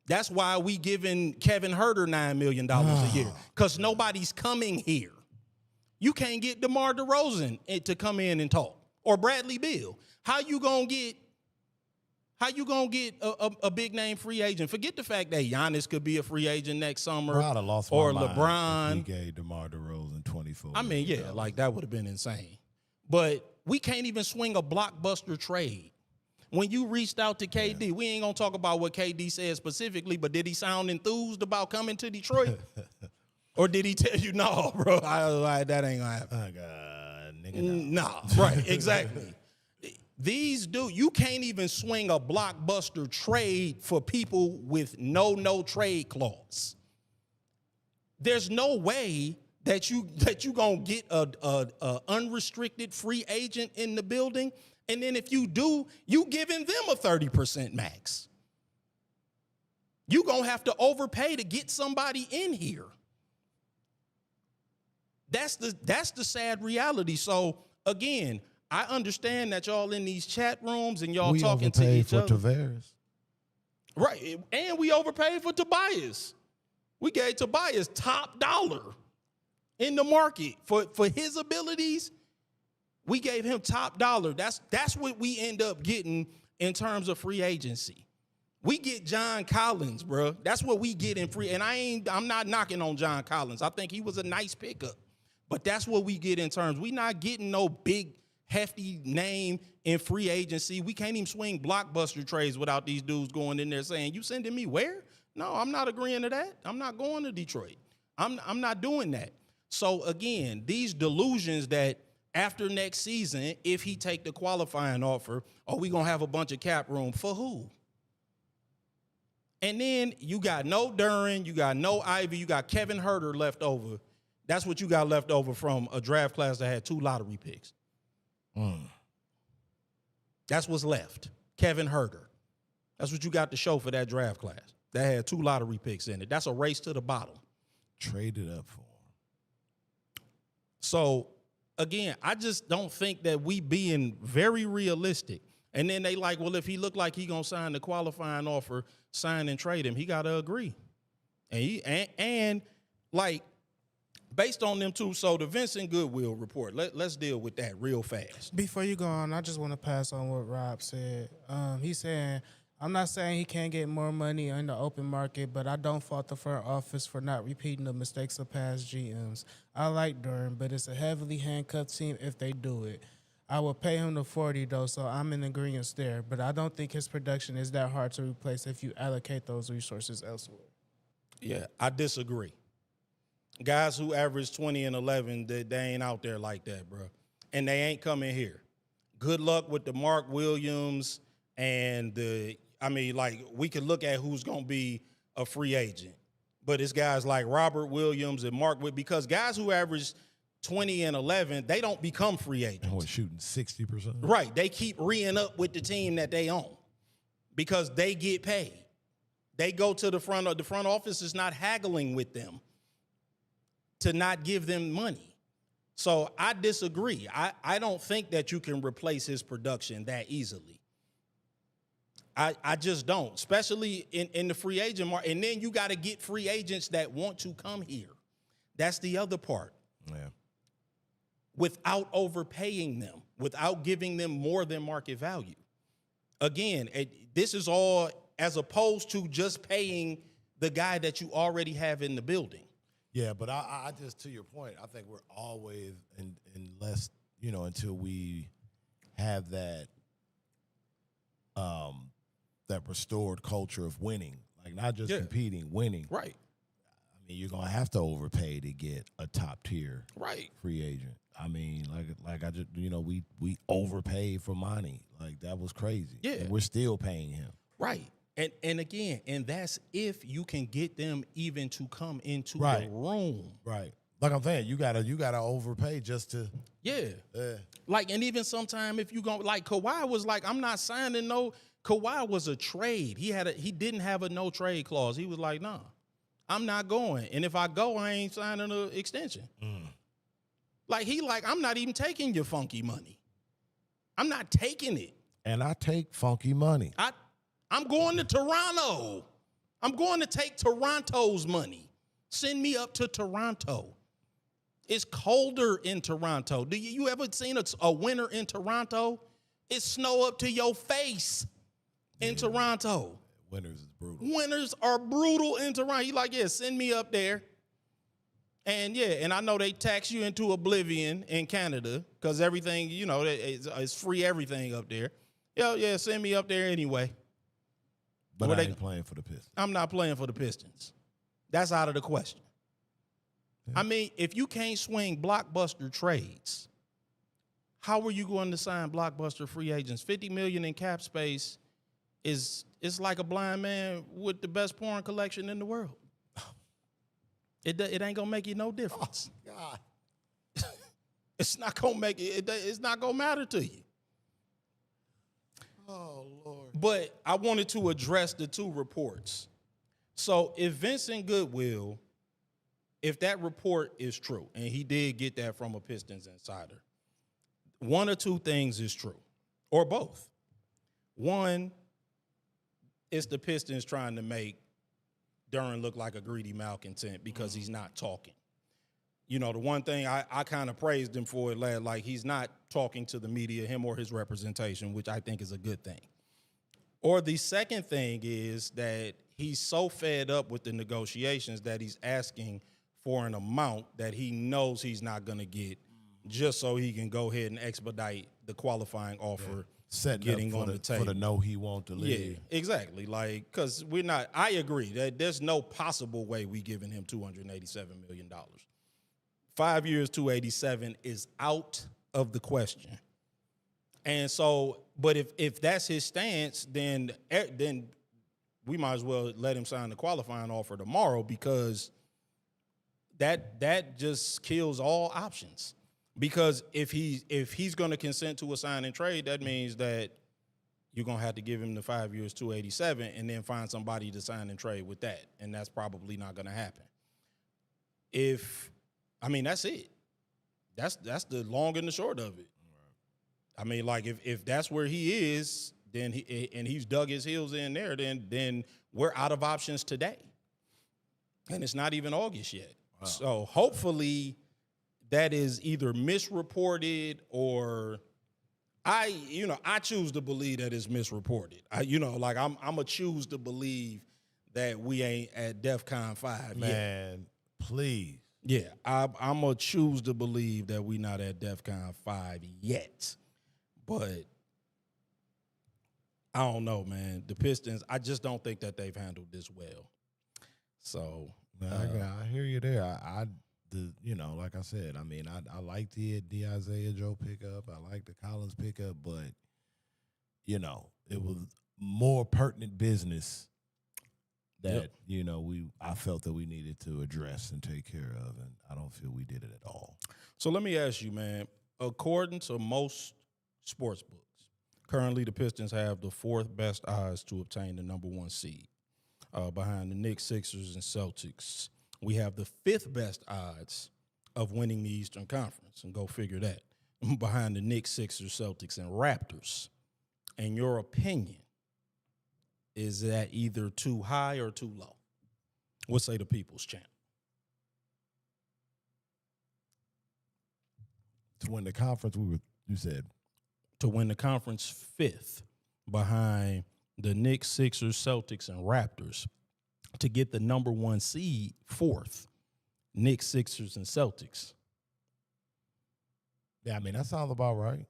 That's why we giving Kevin Huerter $9 million a year, because nobody's coming here. You can't get DeMar DeRozan to come in and talk, or Bradley Beal. How you gonna get a big name free agent? Forget the fact that Giannis could be a free agent next summer, or LeBron. He gave DeMar DeRozan 24. I mean, yeah, like that would have been insane. But we can't even swing a blockbuster trade. When you reached out to KD, we ain't going to talk about what KD said specifically, but did he sound enthused about coming to Detroit? Or did he tell you, no, bro, that ain't going to happen? Oh, God, nigga, no. Right, exactly. These dudes, you can't even swing a blockbuster trade for people with no trade clause. There's no way that you going to get a unrestricted free agent in the building. And then if you do, you giving them a 30% max. You're going to have to overpay to get somebody in here. That's the sad reality. So, again, I understand that y'all in these chat rooms and y'all talking to each other. We overpaid for Tavares. Right, and we overpaid for Tobias. We gave Tobias top dollar in the market for his abilities. We gave him top dollar. That's what we end up getting in terms of free agency. We get John Collins, bro. That's what we get in free. And I'm not knocking on John Collins. I think he was a nice pickup. But that's what we get in terms. We not getting no big, hefty name in free agency. We can't even swing blockbuster trades without these dudes going in there saying, you sending me where? No, I'm not agreeing to that. I'm not going to Detroit. I'm not doing that. So, again, these delusions that after next season, if he take the qualifying offer, are we going to have a bunch of cap room for who? And then you got no Duren, you got no Ivy, you got Kevin Herter left over. That's what you got left over from a draft class that had 2 lottery picks. That's what's left. Kevin Herter. That's what you got to show for that draft class. That had 2 lottery picks in it. That's a race to the bottom. Traded up for him. So, again, I just don't think that we being very realistic. And then they like, well, if he look like he gonna sign the qualifying offer, sign and trade him, he gotta agree. And like, based on them two, so the Vincent Goodwill report, let's deal with that real fast. Before you go on, I just want to pass on what Rob said. He's saying, I'm not saying he can't get more money in the open market, but I don't fault the front office for not repeating the mistakes of past GMs. I like Duren, but it's a heavily handcuffed team if they do it. I will pay him the 40 though, so I'm in agreement there. But I don't think his production is that hard to replace if you allocate those resources elsewhere. Yeah, I disagree. Guys who average 20 and 11, they ain't out there like that, bro. And they ain't coming here. Good luck with the Mark Williams and we could look at who's going to be a free agent. But it's guys like Robert Williams and Mark Williams, because guys who average 20 and 11, they don't become free agents. Oh, shooting 60%? Right. They keep re-ing up with the team that they own because they get paid. They go to the front office is not haggling with them to not give them money. So I disagree. I don't think that you can replace his production that easily. I just don't, especially in the free agent market. And then you got to get free agents that want to come here. That's the other part. Yeah. Without overpaying them, without giving them more than market value. Again, this is all as opposed to just paying the guy that you already have in the building. Yeah, but I just, to your point, I think we're always, unless, until we have that that restored culture of winning, like not just competing, winning. Right. I mean, you're going to have to overpay to get a top tier free agent. I mean, like I just, we overpaid for Monty. Like, that was crazy. Yeah. And we're still paying him. Right. And again, that's if you can get them even to come into the room. Right. Like I'm saying, you gotta overpay just to. Yeah. Like, and even sometime if you go, like Kawhi was like, I'm not signing no. Kawhi was a trade. He didn't have a no trade clause. He was like, nah, I'm not going. And if I go, I ain't signing an extension. Like I'm not even taking your funky money. I'm not taking it. And I take funky money. I'm going to Toronto. I'm going to take Toronto's money. Send me up to Toronto. It's colder in Toronto. Do you ever seen a winter in Toronto? It's snow up to your face in Toronto. Winters is brutal. Winters are brutal in Toronto. You like, send me up there. And and I know they tax you into oblivion in Canada because everything, it's free everything up there. Yeah, send me up there anyway. But I ain't playing for the Pistons. I'm not playing for the Pistons. That's out of the question. Yeah. I mean, if you can't swing blockbuster trades, how are you going to sign blockbuster free agents? $50 million in cap space is like a blind man with the best porn collection in the world. It ain't gonna make you no difference. Oh, God. It's not gonna make it. It's not gonna matter to you. Oh, Lord. But I wanted to address the two reports. So if Vincent Goodwill, if that report is true, and he did get that from a Pistons insider, one or two things is true, or both. One, it's the Pistons trying to make Duren look like a greedy malcontent because he's not talking. The one thing I kind of praised him for it, like he's not talking to the media, him or his representation, which I think is a good thing. Or the second thing is that he's so fed up with the negotiations that he's asking for an amount that he knows he's not going to get just so he can go ahead and expedite the qualifying offer. Getting on the table. For the no he won't to leave. Yeah, exactly. Like, because I agree that there's no possible way we giving him $287 million. 5 years, 287 is out of the question. And so, but if that's his stance, then we might as well let him sign the qualifying offer tomorrow, because that just kills all options. Because if he's going to consent to a sign and trade, that means that you're going to have to give him the 5 years, 287, and then find somebody to sign and trade with that. And that's probably not going to happen. That's it. That's the long and the short of it. I mean, like, if that's where he is, then he's dug his heels in there, then we're out of options today. And it's not even August yet. Wow. So hopefully that is either misreported, or I choose to believe that it's misreported. I'm gonna choose to believe that we ain't at DEFCON 5 yet. Man, please. Yeah, I'm gonna choose to believe that we not at DEFCON 5 yet. But I don't know, man. The Pistons, I just don't think that they've handled this well. So I hear you there. Like I said, I like the Isaiah Joe pickup. I like the Collins pickup, but it was more pertinent business that I felt that we needed to address and take care of, and I don't feel we did it at all. So let me ask you, man. According to most sports books, currently the Pistons have the 4th best odds to obtain the number 1 seed, behind the Knicks, Sixers, and Celtics. We have the 5th best odds of winning the Eastern Conference, and go figure that, behind the Knicks, Sixers, Celtics, and Raptors. In your opinion, is that either too high or too low? What say the people's champ? To win the conference, you said? To win the conference 5th, behind the Knicks, Sixers, Celtics, and Raptors. To get the number 1 seed 4th, Knicks, Sixers, and Celtics. Yeah, that sounds about right.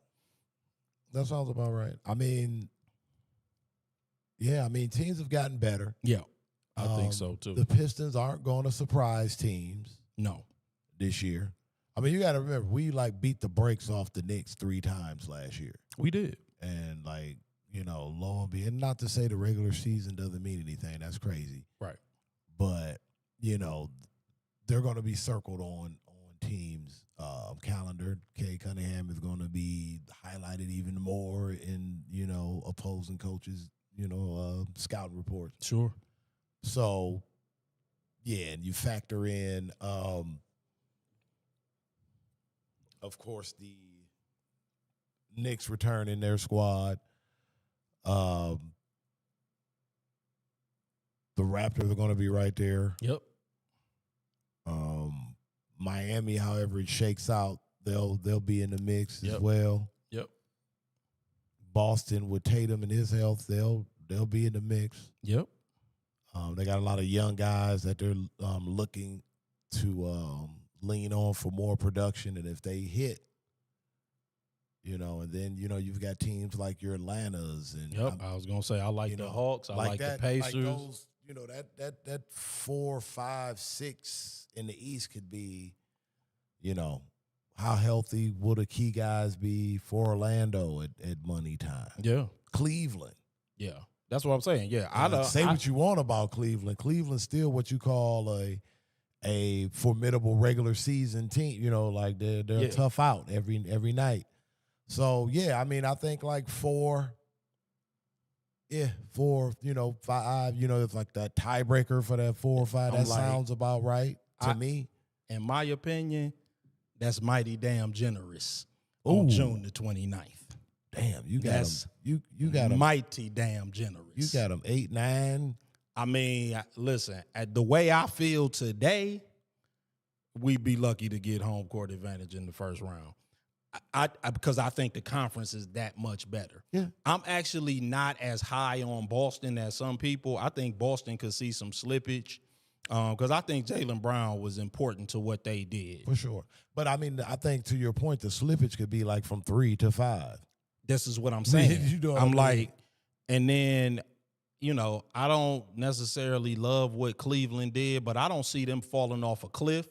Teams have gotten better. Yeah, I think so, too. The Pistons aren't going to surprise teams. No. This year. You got to remember, we, beat the brakes off the Knicks 3 times last year. We did. And, lo and behold, not to say the regular season doesn't mean anything. That's crazy. Right. But, they're going to be circled on teams' calendar. Kay Cunningham is going to be highlighted even more in, opposing coaches, scouting reports. Sure. So, yeah, and you factor in, of course, the Knicks return in their squad. The Raptors are going to be right there. Yep. Miami, however it shakes out, they'll be in the mix as well. Yep. Boston with Tatum and his health, they'll be in the mix. Yep. They got a lot of young guys that they're looking to lean on for more production, and if they hit, and then you've got teams like your Atlantas and I was gonna say I like the Hawks, I like the Pacers. Like those, that 4, 5, 6 in the East could be, how healthy will the key guys be for Orlando at money time? Yeah. Cleveland. Yeah. That's what I'm saying. Yeah. What you want about Cleveland. Cleveland's still what you call a formidable regular season team. They're tough out every night. So I think 4. Yeah, 4, 5, it's like that tiebreaker for that 4 or 5. That sounds about right to me. In my opinion, that's mighty damn generous on June the 29th. Damn, you got them. You got them. Mighty damn generous. You got them 8, 9. Listen, at the way I feel today, we'd be lucky to get home court advantage in the first round. Because I think the conference is that much better. Yeah. I'm actually not as high on Boston as some people. I think Boston could see some slippage because I think Jalen Brown was important to what they did. For sure. But, I think to your point, the slippage could be from 3 to 5. This is what I'm saying. I'm like, and then, I don't necessarily love what Cleveland did, but I don't see them falling off a cliff.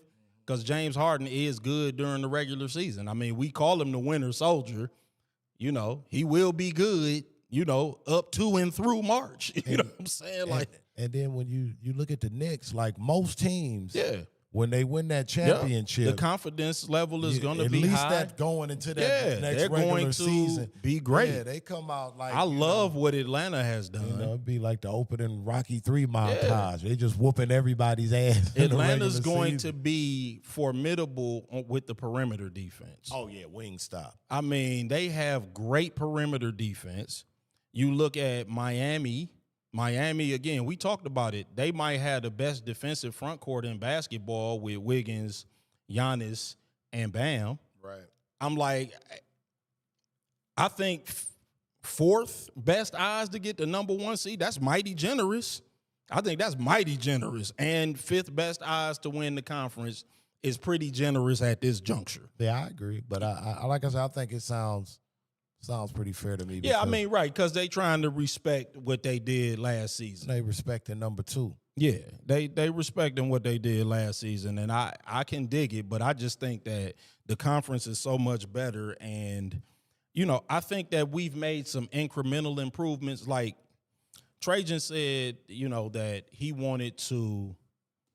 because James Harden is good during the regular season. I mean, we call him the winter soldier. You know, he will be good, you know, up to and through March. You know what I'm saying? And then when you look at the Knicks, like most teams, yeah, when they win that championship, the confidence level is going to be high. At least that going into that next regular season, be great. Yeah, they come out like I love what Atlanta has done. You know, it'd be like the opening Rocky 3 montage. They just whooping everybody's ass. Atlanta's going to be formidable with the perimeter defense. Oh yeah, wing stop. I mean, they have great perimeter defense. You look at Miami, again, we talked about it. They might have the best defensive front court in basketball with Wiggins, Giannis, and Bam. Right. I'm like, I think fourth best odds to get the number 1 seed, that's mighty generous. I think that's mighty generous. And fifth best odds to win the conference is pretty generous at this juncture. Yeah, I agree. But I like I said, I think it sounds pretty fair to me. Yeah, I mean, right, because they trying to respect what they did last season. They respecting number 2. Yeah, they respecting what they did last season, and I can dig it, but I just think that the conference is so much better, and, you know, I think that we've made some incremental improvements. Like Trajan said, you know, that he wanted to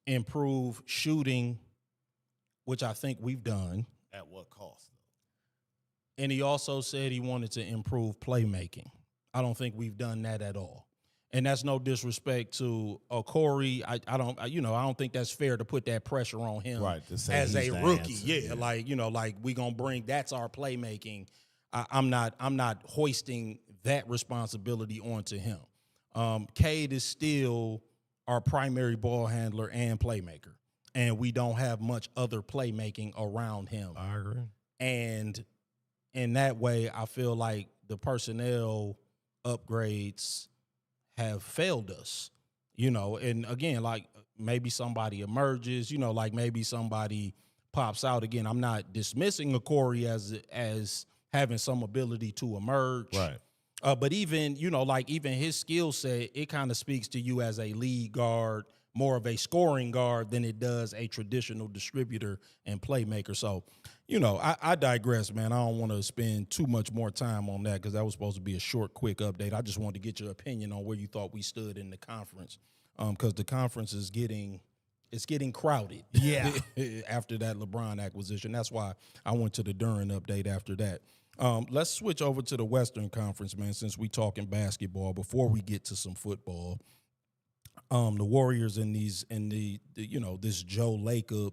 improve shooting, which I think we've done. At what cost? And he also said he wanted to improve playmaking. I don't think we've done that at all. And that's no disrespect to Corey. I don't think that's fair to put that pressure on him as a rookie. Yeah, like, you know, like we gonna bring that's our playmaking. I'm not hoisting that responsibility onto him. Cade is still our primary ball handler and playmaker, and we don't have much other playmaking around him. I agree. And in that way, I feel like the personnel upgrades have failed us, you know. And again, like maybe somebody emerges, you know, like maybe somebody pops out again. I'm not dismissing a Corey as having some ability to emerge, right? But even, you know, like even his skill set, it kind of speaks to you as a lead guard, more of a scoring guard than it does a traditional distributor and playmaker. So, you know, I digress, man. I don't want to spend too much more time on that because that was supposed to be a short, quick update. I just wanted to get your opinion on where you thought we stood in the conference, because the conference is getting crowded. Yeah. After that LeBron acquisition. That's why I went to the Duren update after that. Let's switch over to the Western Conference, man, since we talking basketball before we get to some football. The Warriors in the you know, this Joe Lacob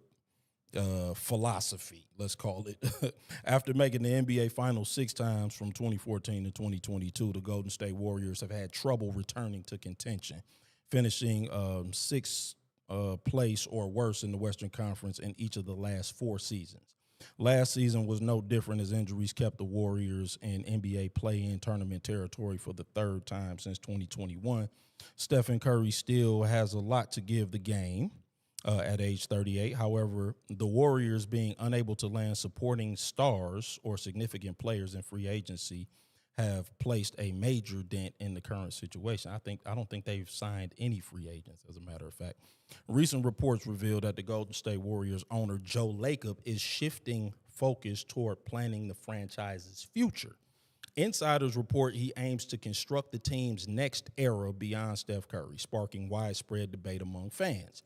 philosophy, let's call it. After making the NBA Finals 6 times from 2014 to 2022, the Golden State Warriors have had trouble returning to contention, finishing 6th place or worse in the Western Conference in each of the last 4 seasons. Last season was no different as injuries kept the Warriors in NBA play-in tournament territory for the 3rd time since 2021. Stephen Curry still has a lot to give the game at age 38. However, the Warriors being unable to land supporting stars or significant players in free agency have placed a major dent in the current situation. I don't think they've signed any free agents, as a matter of fact. Recent reports reveal that the Golden State Warriors owner Joe Lacob is shifting focus toward planning the franchise's future. Insiders report he aims to construct the team's next era beyond Steph Curry, sparking widespread debate among fans.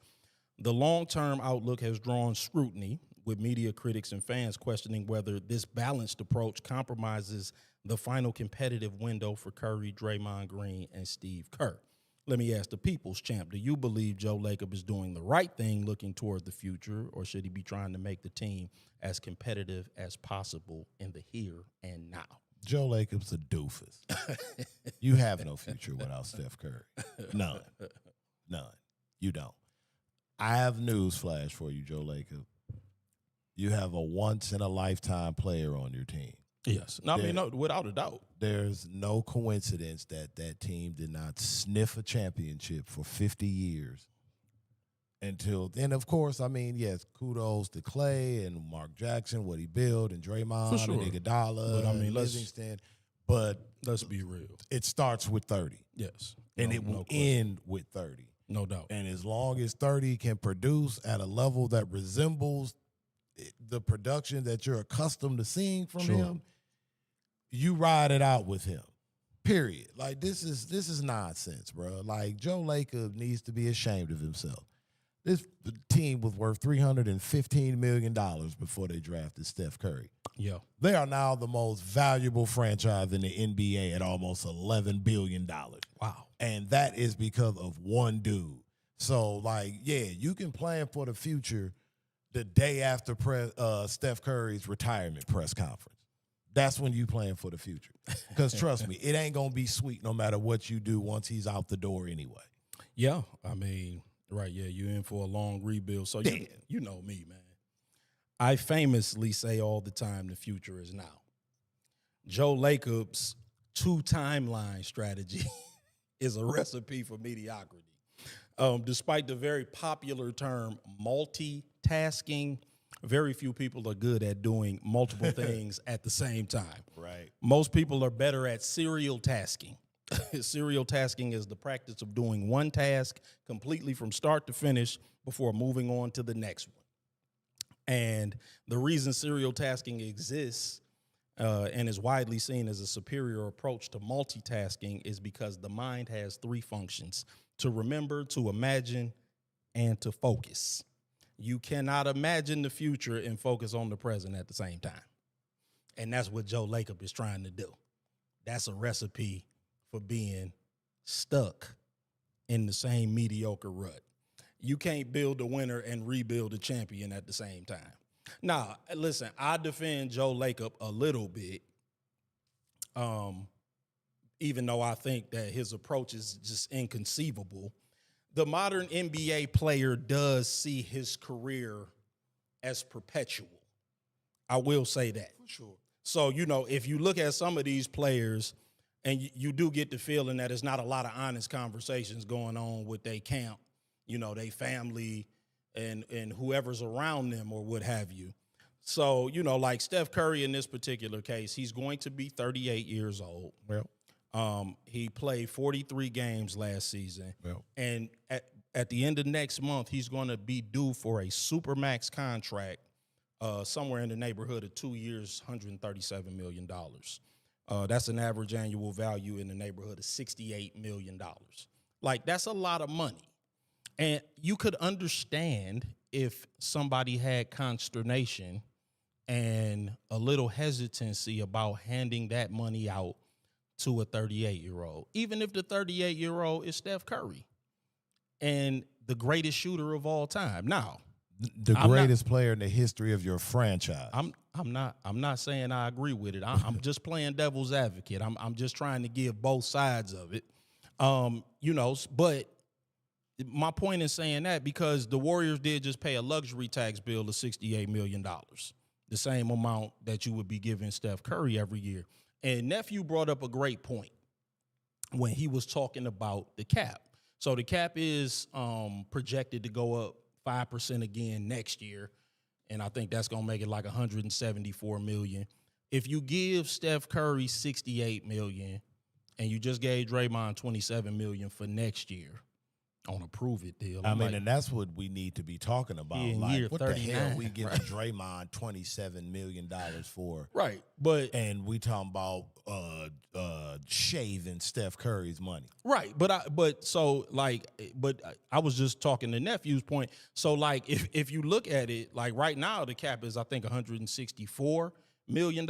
The long-term outlook has drawn scrutiny, with media critics and fans questioning whether this balanced approach compromises the final competitive window for Curry, Draymond Green, and Steve Kerr. Let me ask the people's champ, do you believe Joe Lacob is doing the right thing looking toward the future, or should he be trying to make the team as competitive as possible in the here and now? Joe Lacob's a doofus. You have no future without Steph Curry. None. You don't. I have news flash for you, Joe Lacob. You have a once-in-a-lifetime player on your team. Yes. No, without a doubt. There's no coincidence that that team did not sniff a championship for 50 years until then. Of course, I mean, yes, kudos to Clay and Mark Jackson, what he built, and Draymond and Iguodala, but I mean, and Livingston. But let's be real. It starts with 30. Yes. And it will end with 30. No doubt. And as long as 30 can produce at a level that resembles the production that you're accustomed to seeing from him, you ride it out with him. Period. Like, this is nonsense, bro. Like, Joe Lacob needs to be ashamed of himself. This team was worth $315 million before they drafted Steph Curry. Yeah. They are now the most valuable franchise in the NBA at almost $11 billion. Wow. And that is because of one dude. So, like, yeah, you can plan for the future the day after Steph Curry's retirement press conference. That's when you plan for the future. Because trust me, it ain't going to be sweet no matter what you do once he's out the door anyway. Yeah, I mean, right, yeah, you're in for a long rebuild. So, you know me, man. I famously say all the time the future is now. Joe Lacob's 2-timeline strategy is a recipe for mediocrity. Despite the very popular term multitasking, very few people are good at doing multiple things at the same time. Right. Most people are better at serial tasking. Serial tasking is the practice of doing one task completely from start to finish before moving on to the next one. And the reason serial tasking exists and is widely seen as a superior approach to multitasking is because the mind has 3 functions: to remember, to imagine, and to focus. You cannot imagine the future and focus on the present at the same time. And that's what Joe Lacob is trying to do. That's a recipe for being stuck in the same mediocre rut. You can't build a winner and rebuild a champion at the same time. Now, listen, I defend Joe Lacob a little bit, even though I think that his approach is just inconceivable. The modern NBA player does see his career as perpetual. I will say that. For sure. So, you know, if you look at some of these players, and you do get the feeling that there's not a lot of honest conversations going on with their camp, you know, they family and whoever's around them or what have you. So, you know, like Steph Curry in this particular case, he's going to be 38 years old. Well, he played 43 games last season. Well. And at the end of next month, he's going to be due for a Supermax contract somewhere in the neighborhood of 2 years, $137 million. That's an average annual value in the neighborhood of $68 million. Like, that's a lot of money. And you could understand if somebody had consternation and a little hesitancy about handing that money out to a 38-year-old, even if the 38-year-old is Steph Curry and the greatest shooter of all time. Now, the greatest player in the history of your franchise. I'm not saying I agree with it. I'm just playing devil's advocate. I'm just trying to give both sides of it. You know, but my point in saying that, because the Warriors did just pay a luxury tax bill of $68 million, the same amount that you would be giving Steph Curry every year. And Nephew brought up a great point when he was talking about the cap. So the cap is projected to go up 5% again next year, and I think that's going to make it like $174 million. If you give Steph Curry $68 million and you just gave Draymond $27 million for next year on a prove-it deal, I mean, and that's what we need to be talking about. Yeah, like, year what the hell we giving right. Draymond $27 million for? right? But And we talking about shaving Steph Curry's money. right, but I was just talking to Nephew's point. So, like, if you look at it, like right now the cap is, I think, $164 million,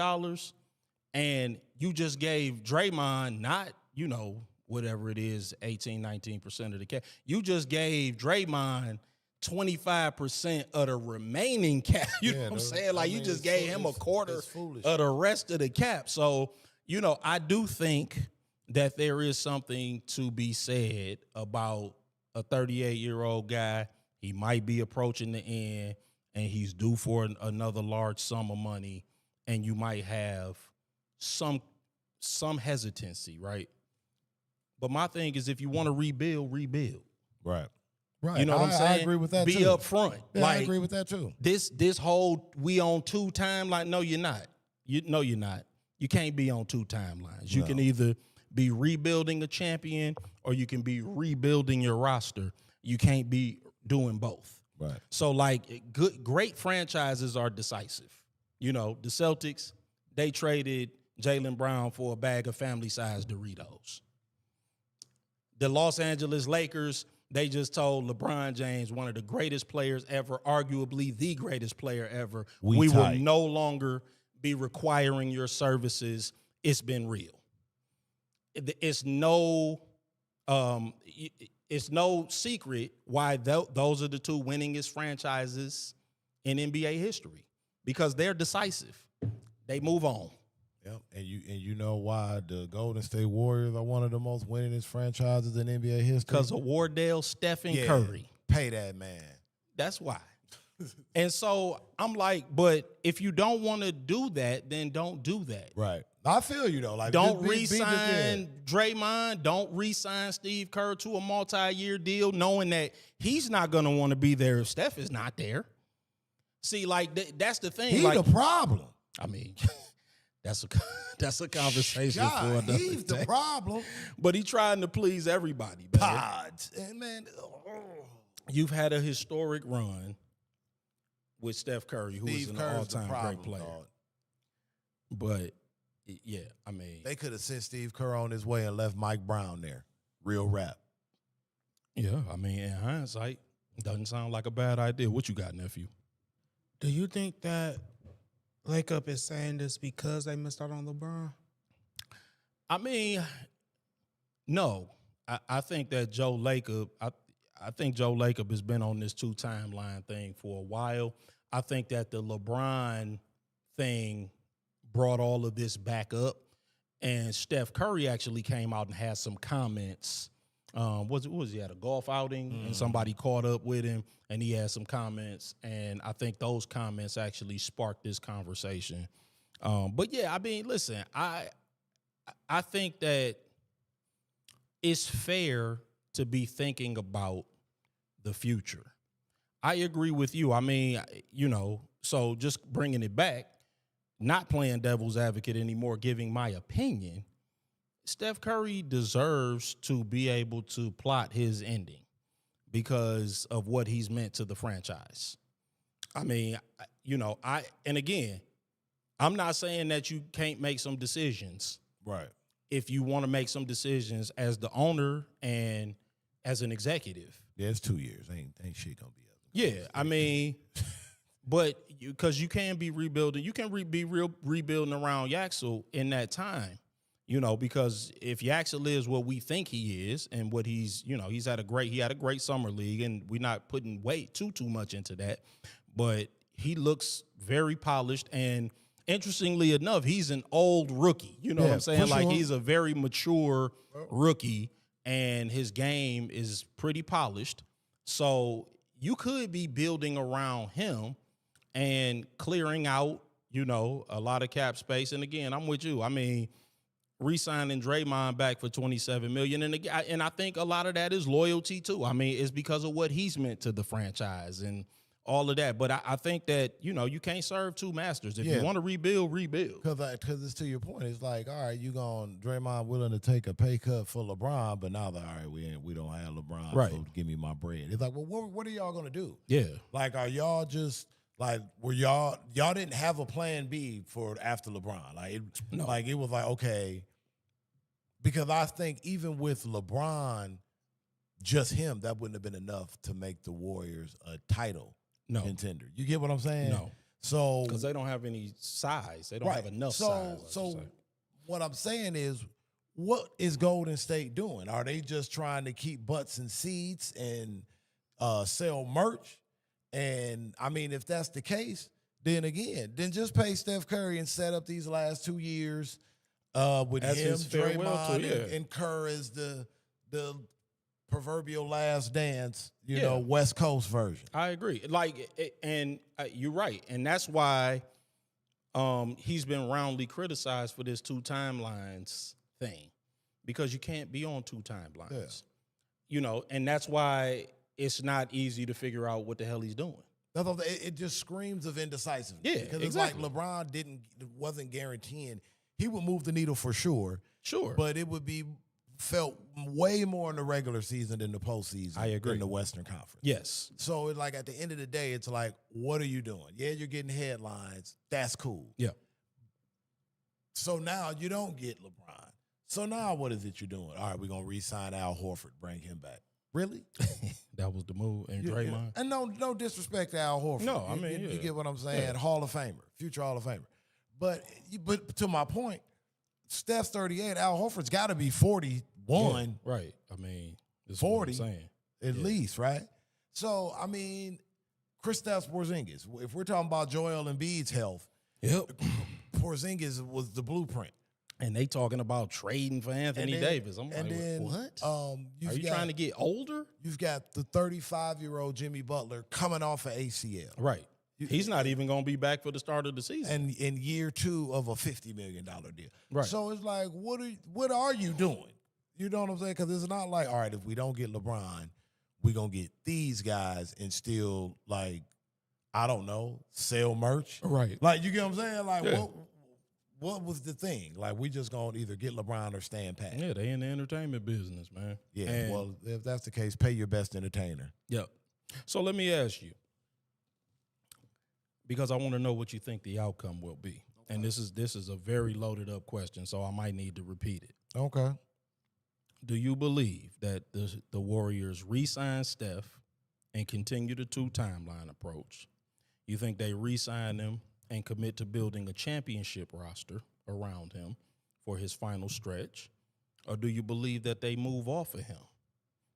and you just gave Draymond, not, you know, whatever it is, 19% of the cap. You just gave Draymond 25% of the remaining cap. You know what I'm saying? Like, you just gave him a quarter of the rest of the cap. So, you know, I do think that there is something to be said about a 38-year-old guy. He might be approaching the end, and he's due for another large sum of money, and you might have some hesitancy, right? But my thing is, if you want to rebuild. Right. Right. You know what I'm saying? I agree with that, Be too. upfront. Yeah, like, I agree with that, too. This whole we on 2 timelines, like, no, you're not. No, you're not. You can't be on 2 timelines. You can either be rebuilding a champion or you can be rebuilding your roster. you can't be doing both. Right. So, like, great franchises are decisive. You know, the Celtics, they traded Jalen Brown for a bag of family-sized Doritos. The Los Angeles Lakers, they just told LeBron James, one of the greatest players ever, arguably the greatest player ever, we will no longer be requiring your services. It's been real. It's no secret why those are the two winningest franchises in NBA history, because they're decisive. They move on. Yep. And you know why the Golden State Warriors are one of the most winningest franchises in NBA history? Because of Wardell, Steph, and Curry. Pay that man. That's why. And so I'm like, but if you don't want to do that, then don't do that. Right. I feel you, though. Like, don't re-sign Draymond. Don't re-sign Steve Kerr to a multi-year deal, knowing that he's not going to want to be there if Steph is not there. See, like, that's the thing. He's like, the problem. I mean, that's a conversation for another day. He's the problem. But he trying to please everybody. Pods. And, man, you've had a historic run with Steph Curry, who is an all-time great player. But, yeah, I mean. They could have sent Steve Kerr on his way and left Mike Brown there. Real rap. Yeah, I mean, in hindsight, doesn't sound like a bad idea. What you got, nephew? Do you think that Lacob is saying this because they missed out on LeBron? I mean, no. I think that Joe Lacob, I think Joe Lacob has been on this two-timeline thing for a while. I think that the LeBron thing brought all of this back up, and Steph Curry actually came out and had some comments. Was he at a golf outing and somebody caught up with him and he had some comments, and I think those comments actually sparked this conversation. But yeah, I mean, listen, I think that it's fair to be thinking about the future. I agree with you. I mean, you know, so just bringing it back, not playing devil's advocate anymore, giving my opinion, Steph Curry deserves to be able to plot his ending because of what he's meant to the franchise. I mean, you know, and again, I'm not saying that you can't make some decisions. Right. If you want to make some decisions as the owner and as an executive. Yeah, it's 2 years. Ain't shit gonna be up. Yeah, I mean, but because you can be rebuilding, you can be rebuilding around Yaxel in that time, you know, because if Yaxel is what we think he is and what he's, you know, he had a great summer league, and we're not putting too much into that, but he looks very polished, and interestingly enough, he's an old rookie. You know what I'm saying? Like, he's a very mature rookie, and his game is pretty polished. So you could be building around him and clearing out, you know, a lot of cap space. And again, I'm with you. I mean, re-signing Draymond back for $27 million, and I think a lot of that is loyalty too. I mean, it's because of what he's meant to the franchise and all of that. But I think that, you know, you can't serve two masters. If you want to rebuild. Because it's to your point. It's like, all right, Draymond willing to take a pay cut for LeBron, but now they're, all right, we don't have LeBron, right, so give me my bread. It's like, well, what are y'all going to do? Yeah. Like, are y'all just, like, y'all didn't have a plan B for after LeBron? Like, it was like, okay, because I think even with LeBron, just him, that wouldn't have been enough to make the Warriors a title contender. You get what I'm saying? No. So because they don't have any size. They don't have enough size. So what I'm saying is, what is Golden State doing? Are they just trying to keep butts and seats and sell merch? And, I mean, if that's the case, then just pay Steph Curry and set up these last 2 years with as him, Draymond, and Kerr as the proverbial last dance, you know, West Coast version. I agree. Like, and you're right. And that's why he's been roundly criticized for this two timelines thing, because you can't be on two timelines. Yeah. You know, and that's why it's not easy to figure out what the hell he's doing. It just screams of indecisiveness. Yeah, because exactly. It's like LeBron wasn't guaranteeing he would move the needle for sure. Sure. But it would be felt way more in the regular season than the postseason. I agree. In the Western Conference. Yes. So like at the end of the day, it's like, what are you doing? Yeah, you're getting headlines. That's cool. Yeah. So now you don't get LeBron. So now what is it you're doing? All right, we're gonna re-sign Al Horford, bring him back. Really? That was the move. And Draymond. And no disrespect to Al Horford. No, I mean, you get what I'm saying. Yeah. Hall of Famer, future Hall of Famer. But to my point, Steph's 38. Al Horford's got to be 41. Yeah, right. I mean, this 40 is what I'm saying. At least, right? So I mean, Kristaps Porzingis. If we're talking about Joel Embiid's health, Yep. Porzingis was the blueprint. And they talking about trading for Anthony Davis. I'm like, what? Are you trying to get older? You've got the 35-year-old Jimmy Butler coming off of ACL. Right. He's not even going to be back for the start of the season. And in year 2 of a $50 million deal. Right. So it's like, what are you doing? You know what I'm saying? Because it's not like, all right, if we don't get LeBron, we're going to get these guys and still, like, I don't know, sell merch. Right. Like, you get what I'm saying? Like, what was the thing? Like, we just going to either get LeBron or stand pat. Yeah, they in the entertainment business, man. Yeah, and, well, if that's the case, pay your best entertainer. Yep. So let me ask you, because I want to know what you think the outcome will be. Okay. And this is a very loaded up question, so I might need to repeat it. Okay. Do you believe that the Warriors re-sign Steph and continue the 2-timeline approach? You think they re-sign him and commit to building a championship roster around him for his final stretch? Or do you believe that they move off of him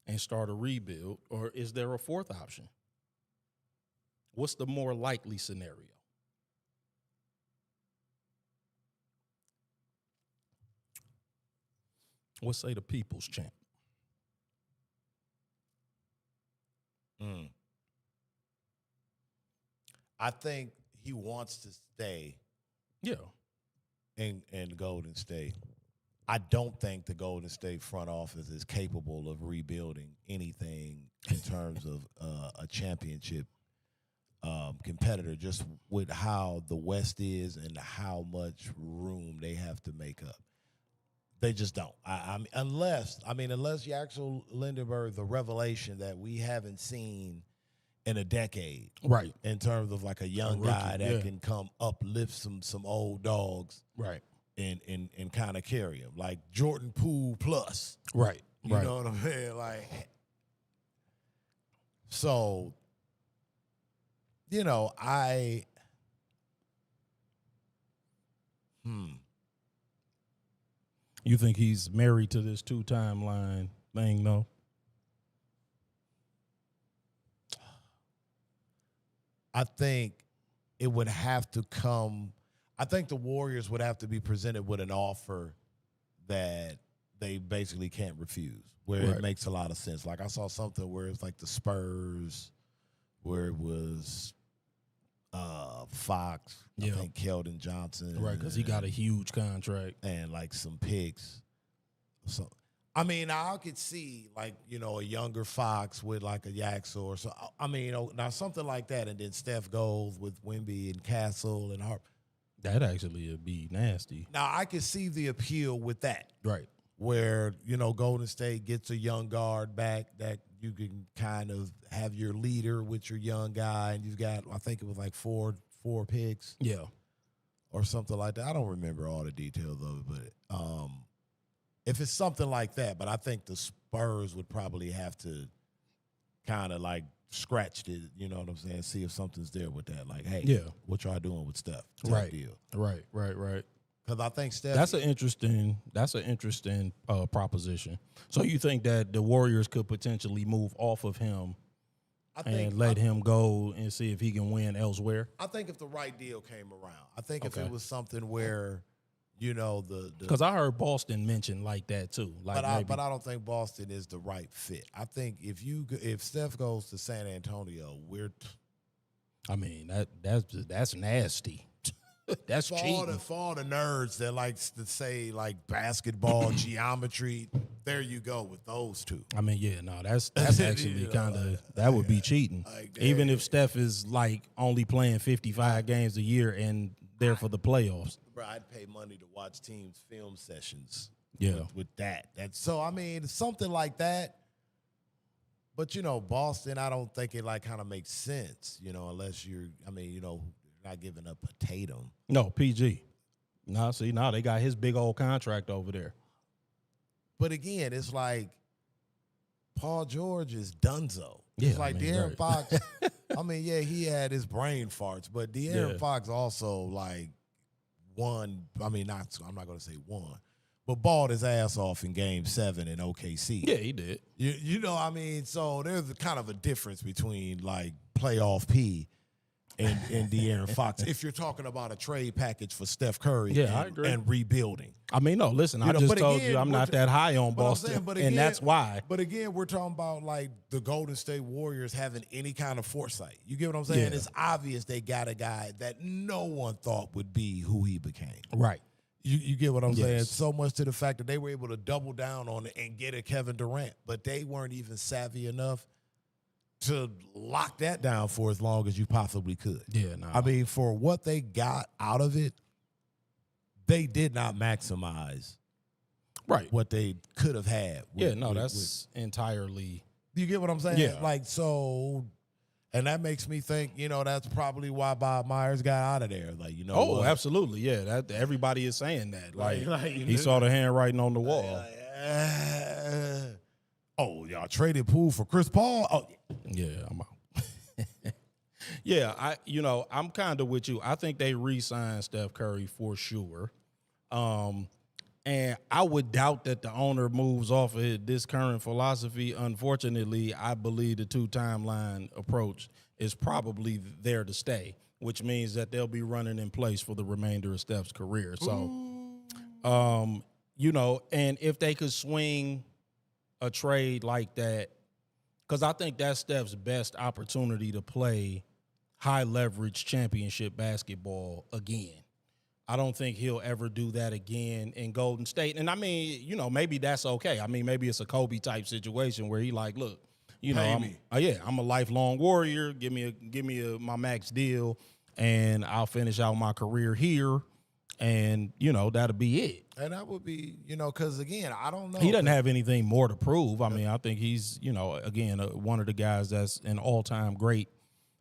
and start a rebuild? Or is there a fourth option? What's the more likely scenario? What say the people's champ? I think he wants to stay in Golden State. I don't think the Golden State front office is capable of rebuilding anything in terms of a championship competitor, just with how the West is and how much room they have to make up. They just don't. I mean, unless Yaxel Lindenberg, the revelation that we haven't seen in a decade, right? In terms of like a young guy that can come uplift some old dogs, right? And kind of carry him like Jordan Poole plus, right? You know what I'm saying? Like, so, you know, You think he's married to this 2-timeline thing, though? I think it would have to come. I think the Warriors would have to be presented with an offer that they basically can't refuse, where it makes a lot of sense. Like I saw something where it's like the Spurs, where it was Fox, I think Keldon Johnson. Right, because he got a huge contract. And like some picks. So, I mean, I could see like, you know, a younger Fox with like a Yaxel or so. I mean, you know, now something like that, and then Steph goes with Wemby and Castle and Harp. That actually would be nasty. Now I can see the appeal with that. Right. Where, you know, Golden State gets a young guard back that you can kind of have your leader with your young guy, and you've got, I think it was like four picks. Yeah. Or something like that. I don't remember all the details of it, but if it's something like that, but I think the Spurs would probably have to kind of like scratch it, you know what I'm saying? See if something's there with that. Like, hey, what y'all doing with Steph? Right. Deal. Right. Because I think Steph. That's an interesting proposition. So you think that the Warriors could potentially move off of him and let him go and see if he can win elsewhere? I think if the right deal came around. I think if it was something where, you know, because I heard Boston mentioned like that too. Like, but I don't think Boston is the right fit. I think if Steph goes to San Antonio, I mean that's nasty. That's cheating. For all the nerds that likes to say like basketball geometry, there you go with those two. I mean, that's actually kind of that would be cheating. Like, even if Steph is like only playing 55 games a year and there for the playoffs. Bro, I'd pay money to watch teams' film sessions with that. So I mean, something like that. But Boston, I don't think it like kind of makes sense, unless you're not giving up a Tatum. No, PG. No, see, now they got his big old contract over there. But again, it's like Paul George is donezo. It's like De'Aaron Fox. He had his brain farts, but De'Aaron Fox also like won. I'm not going to say won, but balled his ass off in Game 7 in OKC. Yeah, he did. So there's kind of a difference between like playoff P and De'Aaron Fox. If you're talking about a trade package for Steph Curry I agree. And rebuilding. No, listen, I just told you I'm not that high on Boston, and that's why. But again, we're talking about like the Golden State Warriors having any kind of foresight. You get what I'm saying? Yeah. It's obvious they got a guy that no one thought would be who he became. Right. You get what I'm saying? So much to the fact that they were able to double down on it and get a Kevin Durant, but they weren't even savvy enough to lock that down for as long as you possibly could. Yeah, no. For what they got out of it, they did not maximize what they could have had. That's entirely. You get what I'm saying? Yeah. And that makes me think, that's probably why Bob Myers got out of there. Like, what? Absolutely. Yeah, that everybody is saying that. He saw the handwriting on the wall. Y'all traded Poole for Chris Paul? Oh, yeah, I'm out. Yeah, I'm kind of with you. I think they re-signed Steph Curry for sure. And I would doubt that the owner moves off of this current philosophy. Unfortunately, I believe the two-timeline approach is probably there to stay, which means that they'll be running in place for the remainder of Steph's career. So, and if they could swing a trade like that, because I think that's Steph's best opportunity to play high-leverage championship basketball again. I don't think he'll ever do that again in Golden State. And maybe that's okay. Maybe it's a Kobe type situation where he like, look, I'm a lifelong warrior. Give me my max deal, and I'll finish out my career here, and that'll be it. And that would be, because again, I don't know. He doesn't have anything more to prove. I think he's, again, one of the guys that's an all-time great.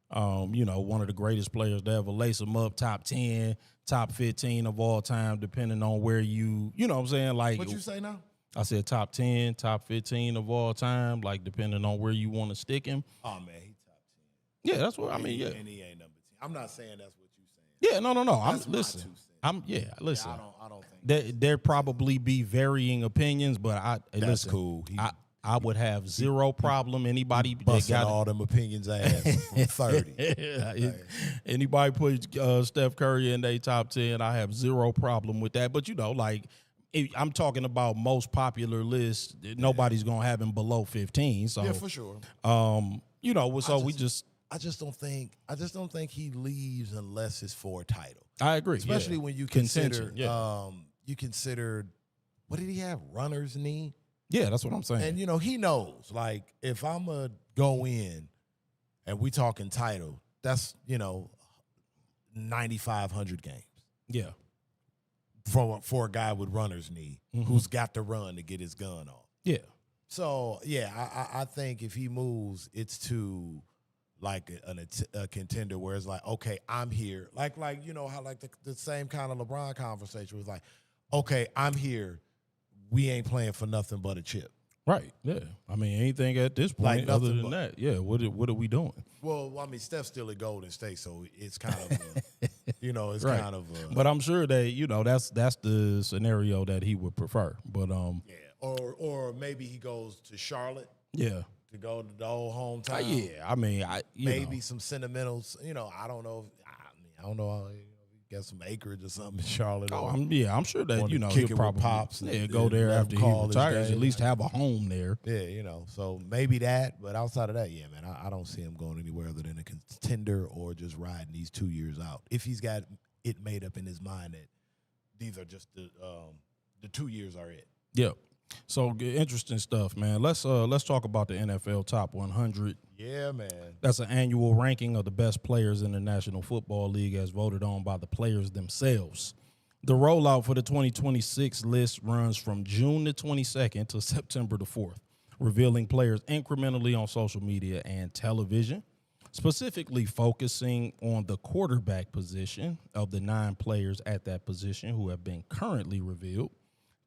One of the greatest players to ever lace him up, top 10, top 15 of all time, depending on where you know what I'm saying? Like, what you say now? I said top 10, top 15 of all time, like depending on where you want to stick him. Oh, man, he top 10. Yeah, that's what And he ain't number 10. I'm not saying that's what you're saying. Yeah, no. Listen. I don't think there probably be varying opinions, but that's cool. I would have zero problem. Anybody busting all them opinions ass from 30. Anybody put Steph Curry in their top 10, I have zero problem with that. But I'm talking about most popular lists. Nobody's gonna have him below 15. So yeah, for sure. I just don't think he leaves unless it's for a title. I agree, especially when you consider what did he have? Runner's knee. Yeah, that's what I'm saying. And, he knows, like, if I'm going to go in and we talking title, that's, 9,500 games. Yeah. For a guy with runner's knee who's got to run to get his gun off. Yeah. So, I think if he moves, it's to, like, a contender where it's like, okay, I'm here. Like how, like, the same kind of LeBron conversation was like, okay, I'm here. We ain't playing for nothing but a chip. Right, yeah. Anything at this point other than that, yeah, what are we doing? Well, Steph's still at Golden State, so it's kind of, it's right. kind of. But I'm sure that, that's the scenario that he would prefer. But yeah, or maybe he goes to Charlotte. Yeah. To go to the old hometown. Yeah, maybe some sentimentals. I don't know. I don't know. Got some acreage or something in Charlotte. I'm sure that he'll probably pops. Go there after he retires. At least have a home there. Yeah, so maybe that. But outside of that, yeah, man, I don't see him going anywhere other than a contender or just riding these 2 years out. If he's got it made up in his mind that these are just the 2 years are it. Yep. So interesting stuff, man. Let's talk about the NFL Top 100. Yeah, man. That's an annual ranking of the best players in the National Football League as voted on by the players themselves. The rollout for the 2026 list runs from June the 22nd to September the 4th, revealing players incrementally on social media and television, specifically focusing on the quarterback position. Of the 9 players at that position who have been currently revealed,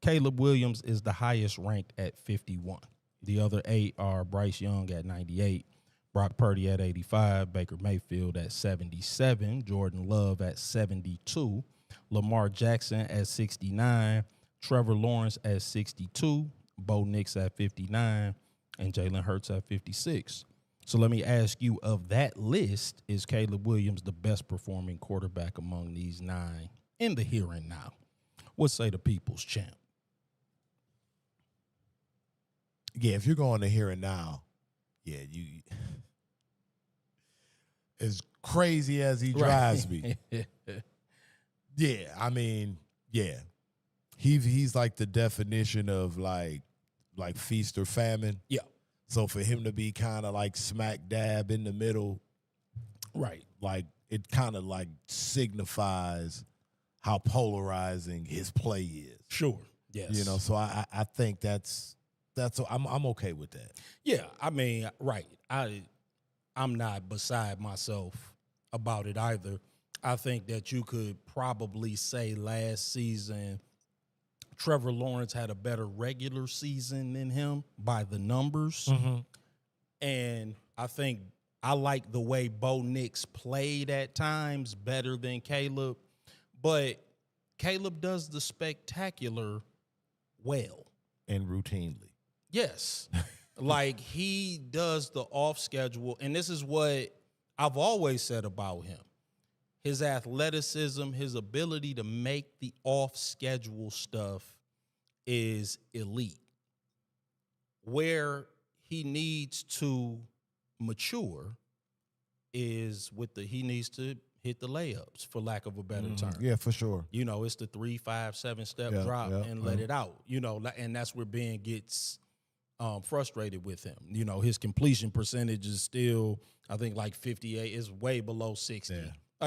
Caleb Williams is the highest ranked at 51. The other 8 are Bryce Young at 98, Brock Purdy at 85, Baker Mayfield at 77, Jordan Love at 72, Lamar Jackson at 69, Trevor Lawrence at 62, Bo Nix at 59, and Jalen Hurts at 56. So let me ask you, of that list, is Caleb Williams the best performing quarterback among these 9 in the here and now? What say the people's champ? Yeah, if you're going to here and now, yeah, as crazy as he drives me. Yeah, I mean, yeah. He's like the definition of like feast or famine. Yeah. So for him to be kind of like smack dab in the middle, right, like it kind of like signifies how polarizing his play is. Sure. Yes. You know, so I think that's I'm okay with that. Yeah, I mean, right. I'm not beside myself about it either. I think that you could probably say last season Trevor Lawrence had a better regular season than him by the numbers. Mm-hmm. And I think I like the way Bo Nix played at times better than Caleb. But Caleb does the spectacular well. And routinely. Yes. Like he does the off schedule. And this is what I've always said about him. His athleticism, his ability to make the off-schedule stuff is elite. Where he needs to mature is he needs to hit the layups, for lack of a better term. Yeah, for sure. You know, it's the 3, 5, 7-step drop and let it out. You know, and that's where Ben gets frustrated with him. You know, his completion percentage is still, I think, like 58. It's way below 60. Yeah.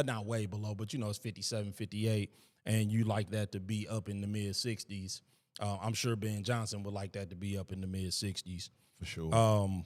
Not way below, but, you know, it's 57, 58, and you like that to be up in the mid-60s. I'm sure Ben Johnson would like that to be up in the mid-60s. For sure.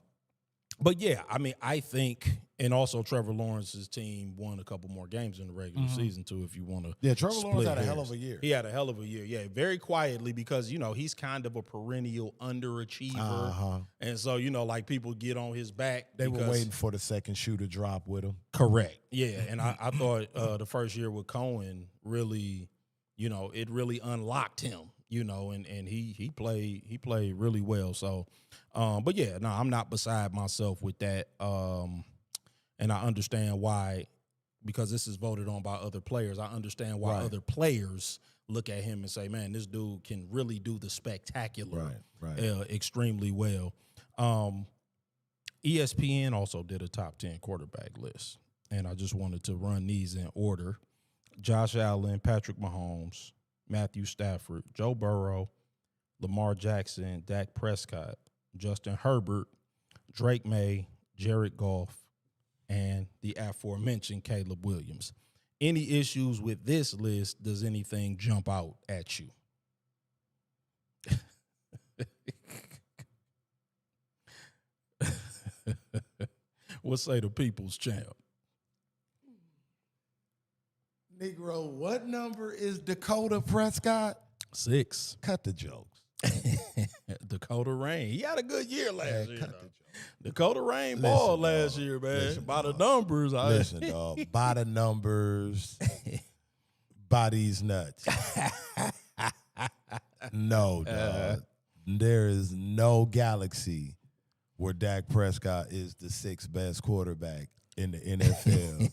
But, yeah, I mean, I think, and also Trevor Lawrence's team won a couple more games in the regular season, too, if you want to. Yeah, Trevor Lawrence had a hell of a year. He had a hell of a year, yeah, very quietly because, you know, he's kind of a perennial underachiever. Uh-huh. And so, you know, like people get on his back. They were waiting for the second shoe to drop with him. Correct. Yeah, and I thought the first year with Cohen really, you know, it really unlocked him, you know, and he played really well. So, but yeah, no, I'm not beside myself with that. And I understand why, because this is voted on by other players. I understand why other players look at him and say, man, this dude can really do the spectacular extremely well. ESPN also did a top 10 quarterback list, and I just wanted to run these in order. Josh Allen, Patrick Mahomes, Matthew Stafford, Joe Burrow, Lamar Jackson, Dak Prescott, Justin Herbert, Drake May, Jared Goff, and the aforementioned Caleb Williams. Any issues with this list? Does anything jump out at you? What say the people's champ? Negro, what number is Dakota Prescott? 6. Cut the jokes. Dakota Rain. He had a good year last year. Cut the jokes. Dakota Rain ball last year, man. Listen, by the numbers. Listen, dog. By the numbers. By these nuts. No, dog. There is no galaxy where Dak Prescott is the 6th best quarterback in the NFL.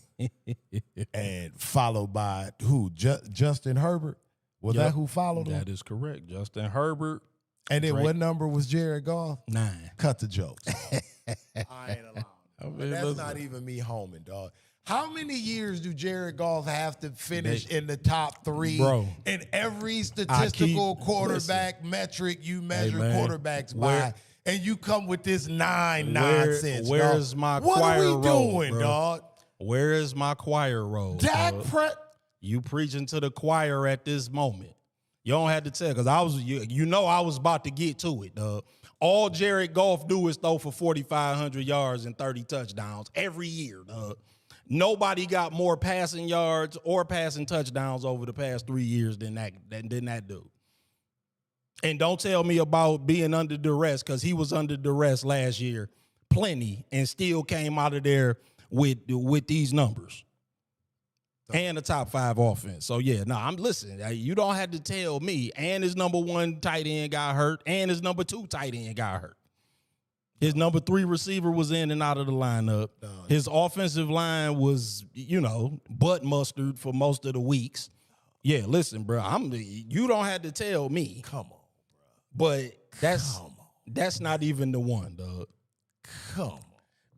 And followed by who? Justin Herbert? Was that who followed him? That is correct. Justin Herbert. And then what number was Jared Goff? 9. Cut the jokes. I ain't allowed. I mean, that's not even me homing, dog. How many years do Jared Goff have to finish in the top 3? Bro, in every statistical quarterback metric you measure quarterbacks by, and you come with this 9 nonsense. Where's my what choir are we roll, doing, bro? dog? Where is my choir roll? Dak You preaching to the choir at this moment. You don't have to tell, because I was about to get to it, dog. All Jared Goff do is throw for 4,500 yards and 30 touchdowns every year, dog. Nobody got more passing yards or passing touchdowns over the past 3 years than that dude. And don't tell me about being under duress, because he was under duress last year plenty and still came out of there with these numbers. And a top 5 offense. So, yeah, I'm listening. You don't have to tell me. And his number 1 tight end got hurt. And his number 2 tight end got hurt. His number 3 receiver was in and out of the lineup. His offensive line was, butt mustard for most of the weeks. Yeah, listen, bro. You don't have to tell me. Come on, bro. But that's not even the one, dog. Come on.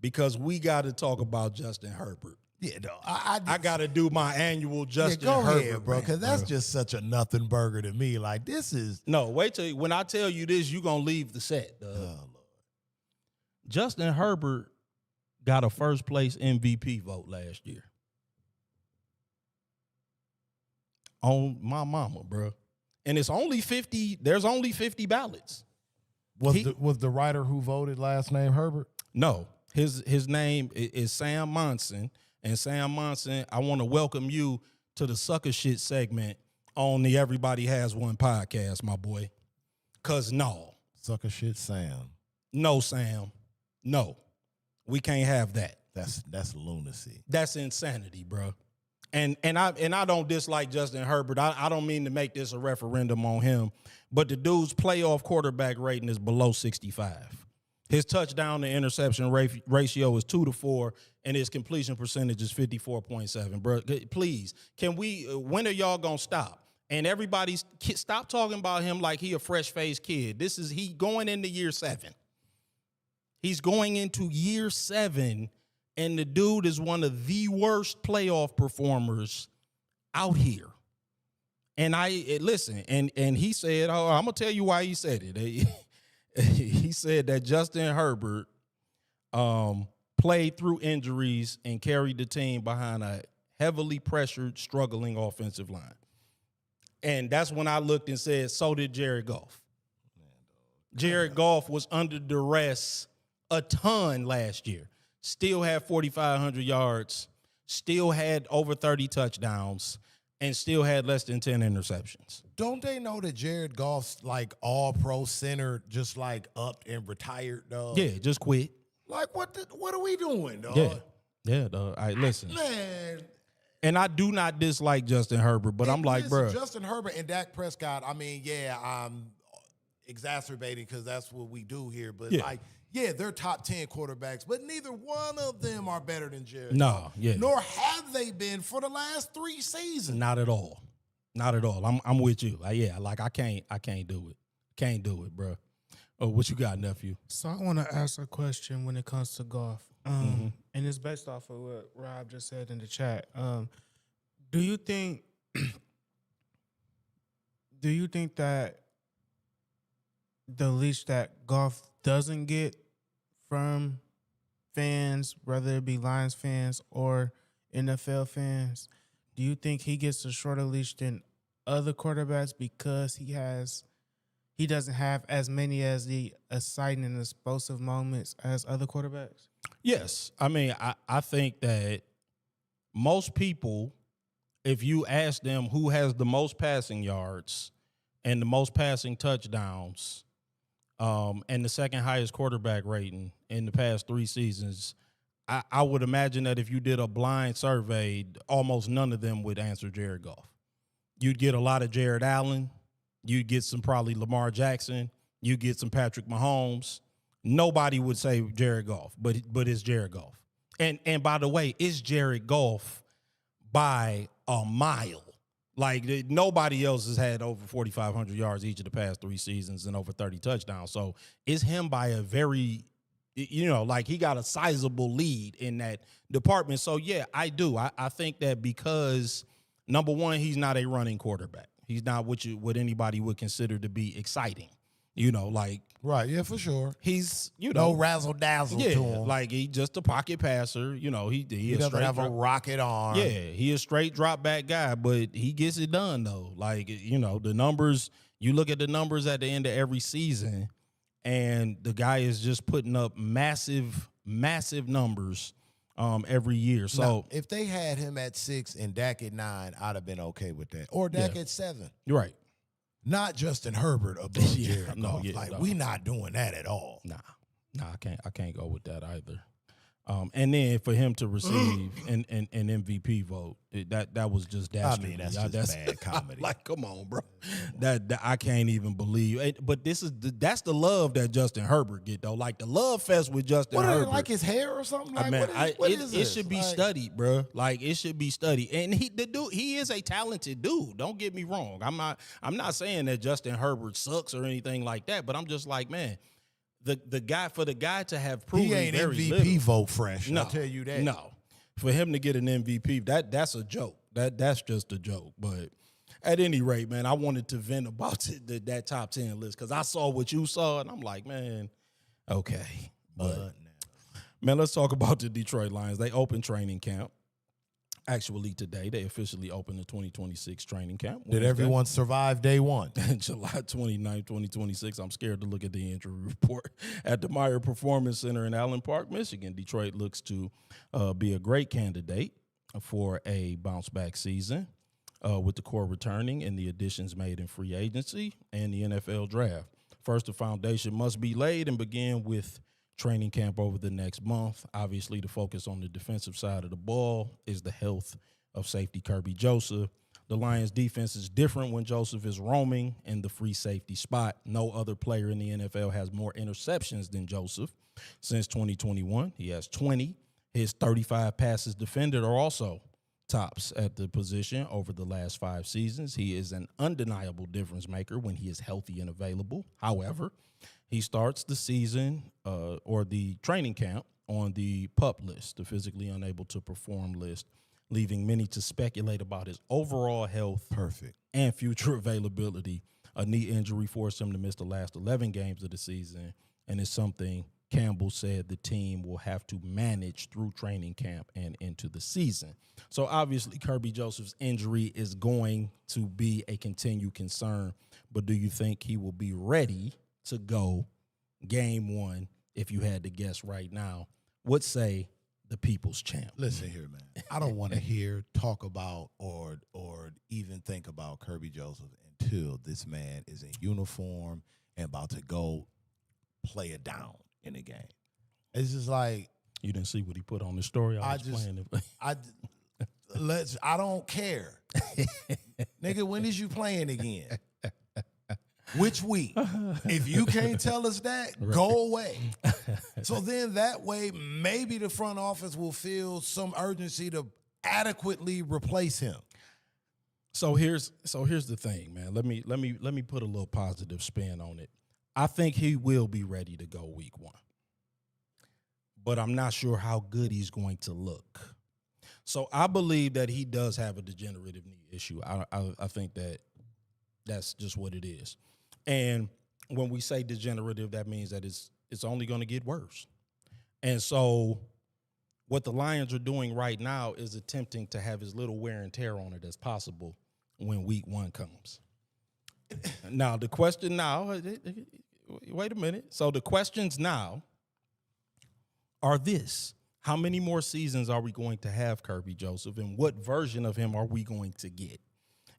Because we got to talk about Justin Herbert. Yeah, no, I got to do my annual Justin go Herbert, ahead, bro, because that's just such a nothing burger to me. Like, this is... No, wait till when I tell you this, you're going to leave the set. Oh, Lord. Justin Herbert got a first-place MVP vote last year. On my mama, bro. And it's only 50. There's only 50 ballots. Was the writer who voted last name Herbert? No. His name is Sam Monson. And Sam Monson, I want to welcome you to the sucker shit segment on the Everybody Has One podcast, my boy. Cause no. Sucker shit Sam. No, Sam. No. We can't have that. That's lunacy. That's insanity, bro. And I don't dislike Justin Herbert. I don't mean to make this a referendum on him, but the dude's playoff quarterback rating is below 65. His touchdown to interception ratio is 2-4, and his completion percentage is 54.7. Bro, please, when are y'all gonna stop? And everybody stop talking about him like he a fresh-faced kid. He going into year 7. He's going into year 7, and the dude is one of the worst playoff performers out here. And listen, and he said, I'm gonna tell you why he said it. He said that Justin Herbert played through injuries and carried the team behind a heavily pressured, struggling offensive line. And that's when I looked and said, so did Jared Goff. Jared Goff was under duress a ton last year. Still had 4,500 yards, still had over 30 touchdowns, and still had less than 10 interceptions. Don't they know that Jared Goff's like all-pro center just like upped and retired, dog? Yeah, just quit. Like, what are we doing, dog? Yeah, dog. All right, listen. Man. And I do not dislike Justin Herbert, but I'm like, bro. Justin Herbert and Dak Prescott, I mean, yeah, I'm exacerbating because that's what we do here. But, they're top 10 quarterbacks, but neither one of them are better than Jared. No, yeah. Nor have they been for the last 3 seasons. Not at all. Not at all. I'm with you. I can't do it. Can't do it, bro. Oh, what you got, nephew? So I want to ask a question when it comes to Goff. And it's based off of what Rob just said in the chat. Do you think that the leash that Goff doesn't get from fans, whether it be Lions fans or NFL fans, do you think he gets a shorter leash than other quarterbacks because he doesn't have as many as the exciting and explosive moments as other quarterbacks? Yes. I mean, I think that most people, if you ask them who has the most passing yards and the most passing touchdowns, and the second highest quarterback rating in the past 3 seasons, I would imagine that if you did a blind survey, almost none of them would answer Jared Goff. You'd get a lot of Jared Allen. You'd get some probably Lamar Jackson. You'd get some Patrick Mahomes. Nobody would say Jared Goff, but it's Jared Goff. And by the way, it's Jared Goff by a mile. Like, nobody else has had over 4,500 yards each of the past 3 seasons and over 30 touchdowns. So it's him by a very, like he got a sizable lead in that department. So, yeah, I do. I think that because, number one, he's not a running quarterback. He's not what anybody would consider to be exciting. Like right, yeah, for sure. he's no razzle dazzle to him. like he just a pocket passer. He doesn't have a rocket arm. Yeah, he a straight drop back guy, but he gets it done though. Like the numbers. You look at the numbers at the end of every season, and the guy is just putting up massive numbers every year. So now, if they had him at 6 and Dak at 9, I'd have been okay with that. Or Dak at 7. You're right. Not Justin Herbert above Jared Goff. We not doing that at all. Nah, I can't go with that either. And then for him to receive an MVP vote, that was just dastardly. I mean, that's bad comedy. Like, come on, bro. That I can't even believe. But that's the love that Justin Herbert get though. Like the love fest with Justin Herbert. Like his hair or something. Like, it should be studied, bro. Like it should be studied. And he is a talented dude. Don't get me wrong. I'm not saying that Justin Herbert sucks or anything like that. But I'm just like, man. The guy to have proven he ain't very MVP little, vote fresh. No, I'll tell you that. No, for him to get an MVP, that's a joke. That's just a joke. But at any rate, man, I wanted to vent about that top 10 list because I saw what you saw and I'm like, man, okay. But man, let's talk about the Detroit Lions. They opened training camp. Actually, today, they officially opened the 2026 training camp. Did everyone survive day one? July 29th, 2026. I'm scared to look at the injury report. At the Meyer Performance Center in Allen Park, Michigan, Detroit looks to be a great candidate for a bounce-back season with the core returning and the additions made in free agency and the NFL draft. First, the foundation must be laid and begin with training camp over the next month. Obviously, the focus on the defensive side of the ball is the health of safety Kerby Joseph. The Lions defense is different when Joseph is roaming in the free safety spot. No other player in the NFL has more interceptions than Joseph. Since 2021, he has 20. His 35 passes defended are also tops at the position over the last 5 seasons. He is an undeniable difference maker when he is healthy and available. However, he starts the season or the training camp on the PUP list, the physically unable to perform list, leaving many to speculate about his overall health and future availability. A knee injury forced him to miss the last 11 games of the season, and it's something Campbell said the team will have to manage through training camp and into the season. So obviously Kerby Joseph's injury is going to be a continued concern, but do you think he will be ready to go game one? If you had to guess right now, would say the people's champ. Listen here, man. I don't want to talk about or even think about Kerby Joseph until this man is in uniform and about to go play it down in the game. It's just like you didn't see what he put on the story. I don't care. Nigga, when is you playing again? Which week? If you can't tell us that, go away. So then that way, maybe the front office will feel some urgency to adequately replace him. So here's the thing, man. Let me put a little positive spin on it. I think he will be ready to go week 1. But I'm not sure how good he's going to look. So I believe that he does have a degenerative knee issue. I think that's just what it is. And when we say degenerative, that means that it's only going to get worse. And so what the Lions are doing right now is attempting to have as little wear and tear on it as possible when week 1 comes. Now, the question now, wait a minute. So the questions now are this. How many more seasons are we going to have Kerby Joseph, and what version of him are we going to get?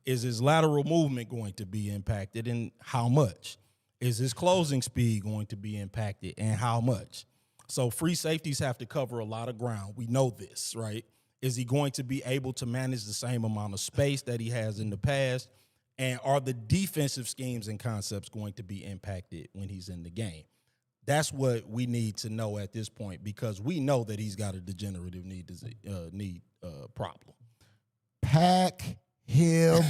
Is his lateral movement going to be impacted, and how much? Is his closing speed going to be impacted, and how much? So free safeties have to cover a lot of ground. We know this, right? Is he going to be able to manage the same amount of space that he has in the past? And are the defensive schemes and concepts going to be impacted when he's in the game? That's what we need to know at this point, because we know that he's got a degenerative knee problem. Pack him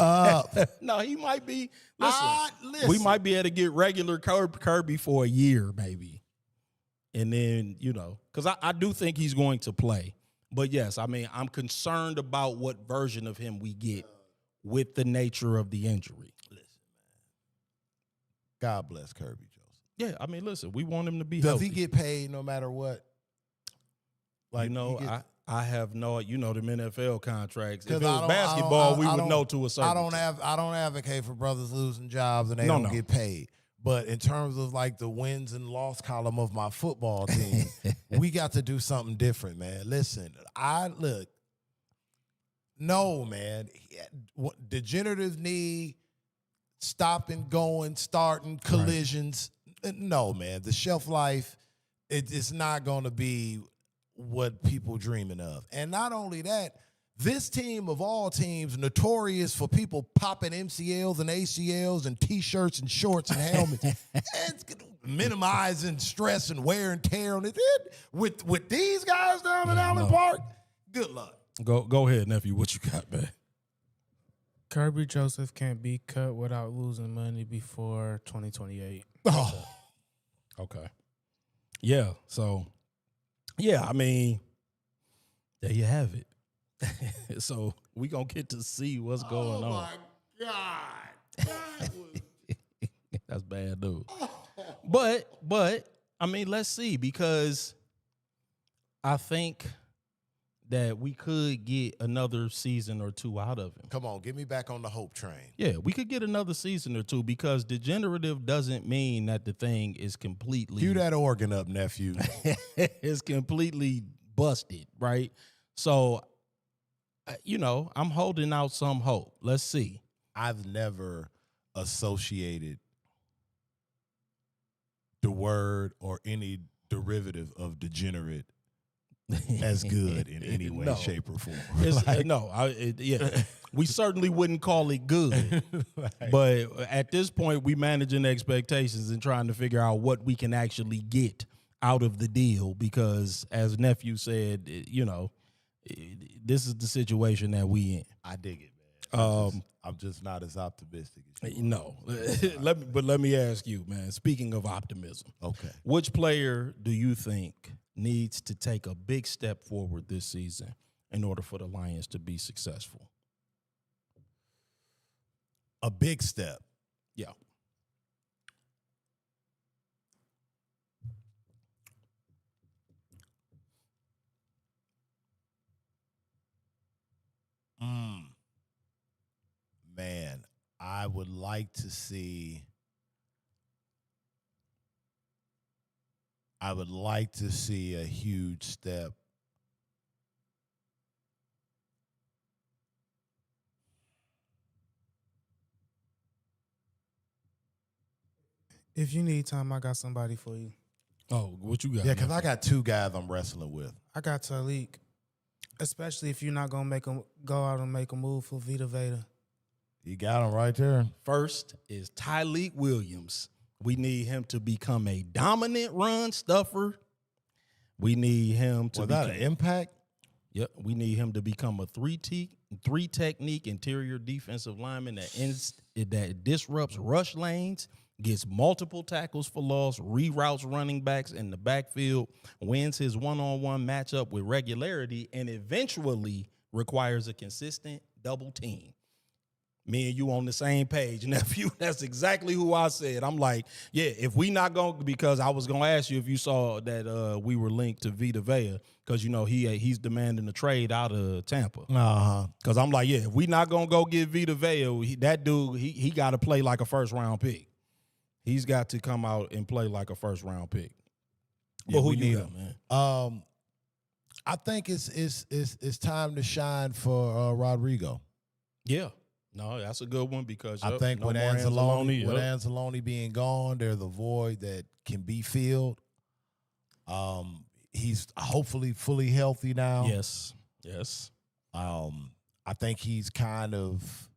up. No, he might be. Listen, we might be able to get regular Kerby for a year, maybe. And then, because I do think he's going to play. But yes, I mean, I'm concerned about what version of him we get with the nature of the injury. Listen, man. God bless Kerby Joseph. Yeah, I mean, listen, we want him to be Does healthy. he get paid no matter what? Like, I have no, them NFL contracts. If it I was don't- basketball, we I would don't- know to a certain I don't advocate for brothers losing jobs and they don't get paid. But in terms of like the wins and loss column of my football team, we got to do something different, man. Listen, no, man. Degenerative knee, stopping, going, starting, collisions. Right. No, man. The shelf life, it's not going to be what people dreaming of. And not only that, this team of all teams, notorious for people popping MCLs and ACLs and T-shirts and shorts and helmets, and minimizing stress and wear and tear on it. With these guys down in Allen Park, good luck. Go ahead, nephew. What you got, man? Kerby Joseph can't be cut without losing money before 2028. Oh. Okay. Yeah. So, yeah, I mean, there you have it. So we gonna get to see what's going on. Oh my God. That's bad news. But I mean, let's see, because I think that we could get another season or two out of him. Come on, get me back on the hope train. Yeah, we could get another season or two, because degenerative doesn't mean that the thing is completely Cue that organ up, nephew. It's completely busted, right? So, I'm holding out some hope. Let's see. I've never associated the word or any derivative of degenerate as good in any way, shape, or form. We certainly wouldn't call it good. But at this point, we managing expectations and trying to figure out what we can actually get out of the deal, because as nephew said, this is the situation that we in. I dig it, man. I'm just not as optimistic as you. No. Let me ask you, man, speaking of optimism. Okay. Which player do you think needs to take a big step forward this season in order for the Lions to be successful? A big step. Yeah. Man, I would like to see a huge step. If you need time, I got somebody for you. Oh, what you got? Yeah, because I got two guys I'm wrestling with. I got Tarik, especially if you're not going to go out and make a move for Vita Veda. You got him right there. First is Tyreek Williams. We need him to become a dominant run stuffer. We need him to Without an impact? Yep. We need him to become a three technique interior defensive lineman that disrupts rush lanes, gets multiple tackles for loss, reroutes running backs in the backfield, wins his one-on-one matchup with regularity, and eventually requires a consistent double team. Me and you on the same page, nephew. That's exactly who I said. I'm like, yeah, if we not going to, because I was going to ask you if you saw that we were linked to Vita Vea, because, he's demanding a trade out of Tampa. Uh-huh. Because I'm like, yeah, if we not going to go get Vita Vea, that dude, he got to play like a first-round pick. He's got to come out and play like a first-round pick. Yeah, but who we you need got, him, man? I think it's time to shine for Rodrigo. Yeah. No, that's a good one, because I think with Anzalone being gone, there's a void that can be filled. He's hopefully fully healthy now. Yes. I think he's kind of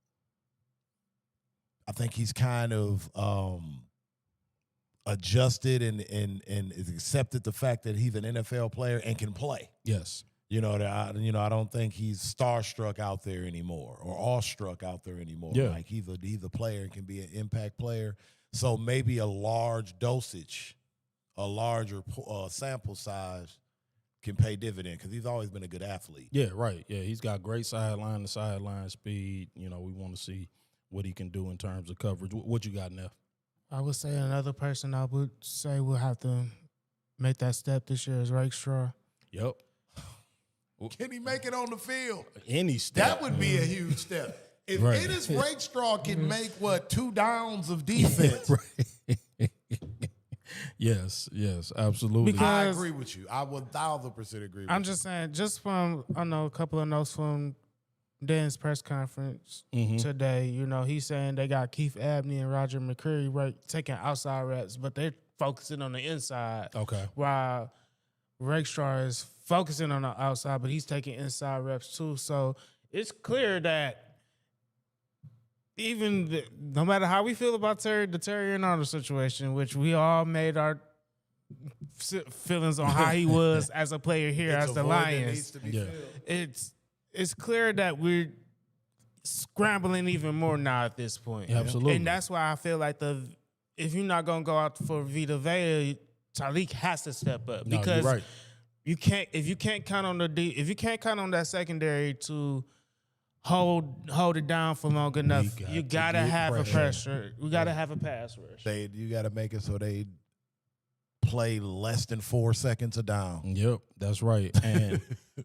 adjusted and has accepted the fact that he's an NFL player and can play. Yes. I don't think he's starstruck out there anymore or awestruck out there anymore. Yeah. Like he's a player and can be an impact player. So maybe a large dosage, a larger sample size can pay dividend, because he's always been a good athlete. Yeah, right. Yeah, he's got great sideline to sideline speed. We want to see what he can do in terms of coverage. What you got, Neff? I would say another person I would say will have to make that step this year is Rakestraw. Yep. Can he make it on the field? Any step. That would be a huge step. If Right. Ennis Rakestraw can make, 2 downs of defense. Right. Yes, absolutely. Because I agree with you. I 1,000% agree with you. I'm just saying, just from, I know a couple of notes from Dan's press conference today, he's saying they got Keith Abney and Roger McCreary taking outside reps, but they're focusing on the inside. Okay. While Rakestraw is focusing on the outside, but he's taking inside reps too. So it's clear that no matter how we feel about the Terry and Arnold situation, which we all made our feelings on how he was as a player here as the Lions, it's clear that we're scrambling even more now at this point. Yeah, absolutely. And that's why I feel like if you're not going to go out for Vita Vea, Tarik has to step up because you're right. if you can't count on that secondary to hold it down for long enough, you gotta have a pressure. We gotta have a pass rush. You gotta make it so they play less than 4 seconds a down. Yep, that's right. And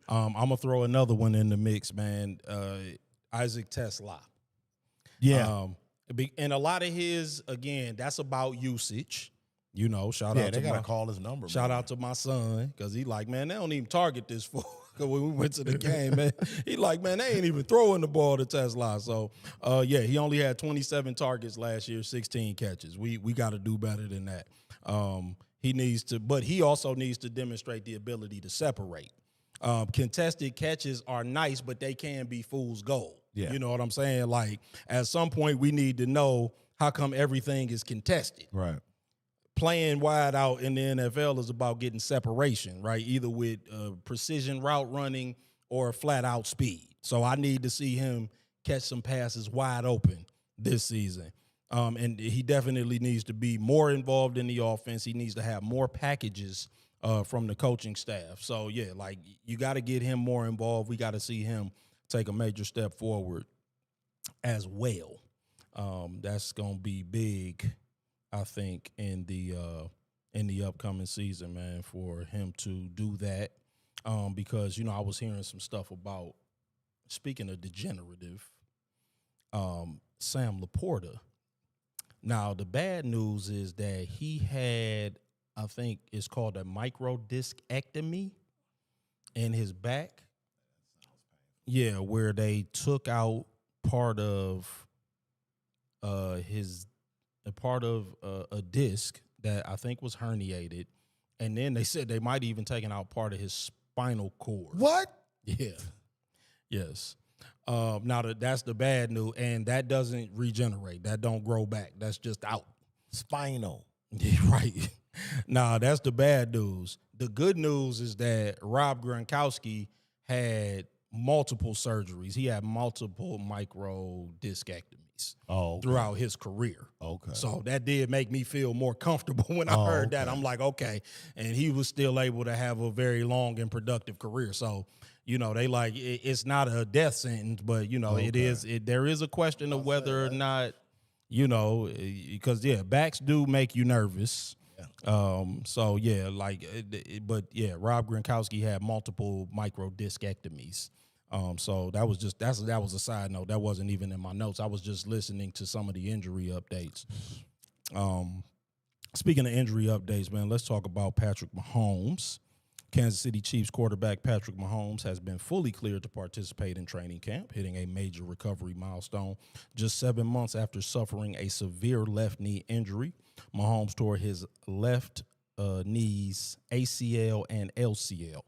I'm gonna throw another one in the mix, man. Isaac Tesla. Yeah. And a lot of his, again, that's about usage. Shout out they to gotta call his number. Shout out to my son, because he like, man, they don't even target this fool. Because when we went to the game, man, he like, man, they ain't even throwing the ball to Tesla. So, he only had 27 targets last year, 16 catches. We got to do better than that. He needs to, but he also needs to demonstrate the ability to separate. Contested catches are nice, but they can be fool's gold. Yeah. You know what I'm saying? Like, at some point, we need to know how come everything is contested. Right. Playing wide out in the NFL is about getting separation, right? Either with precision route running or flat out speed. So I need to see him catch some passes wide open this season. And he definitely needs to be more involved in the offense. He needs to have more packages from the coaching staff. So, yeah, like you got to get him more involved. We got to see him take a major step forward as well. That's going to be big, I think, in the upcoming season, man, for him to do that. Because, I was hearing some stuff about, speaking of degenerative, Sam Laporta. Now, the bad news is that he had, I think it's called a microdiscectomy in his back. Yeah, where they took out part of a disc that I think was herniated, and then they said they might even taken out part of his spinal cord. What? Yeah. Yes. Now that's the bad news, and that doesn't regenerate. That don't grow back. That's just out. Spinal. Yeah, right. Nah, that's the bad news. The good news is that Rob Gronkowski had multiple surgeries. He had multiple microdiscectomies throughout his career. Okay. So that did make me feel more comfortable when I heard that. I'm like, okay. And he was still able to have a very long and productive career. So, they like, it's not a death sentence, but, there is a question of whether or not, because, backs do make you nervous. So, but Rob Gronkowski had multiple microdiscectomies. So that was a side note. That wasn't even in my notes. I was just listening to some of the injury updates. Speaking of injury updates, man, let's talk about Patrick Mahomes. Kansas City Chiefs quarterback Patrick Mahomes has been fully cleared to participate in training camp, hitting a major recovery milestone just 7 months after suffering a severe left knee injury. Mahomes tore his left knees ACL and LCL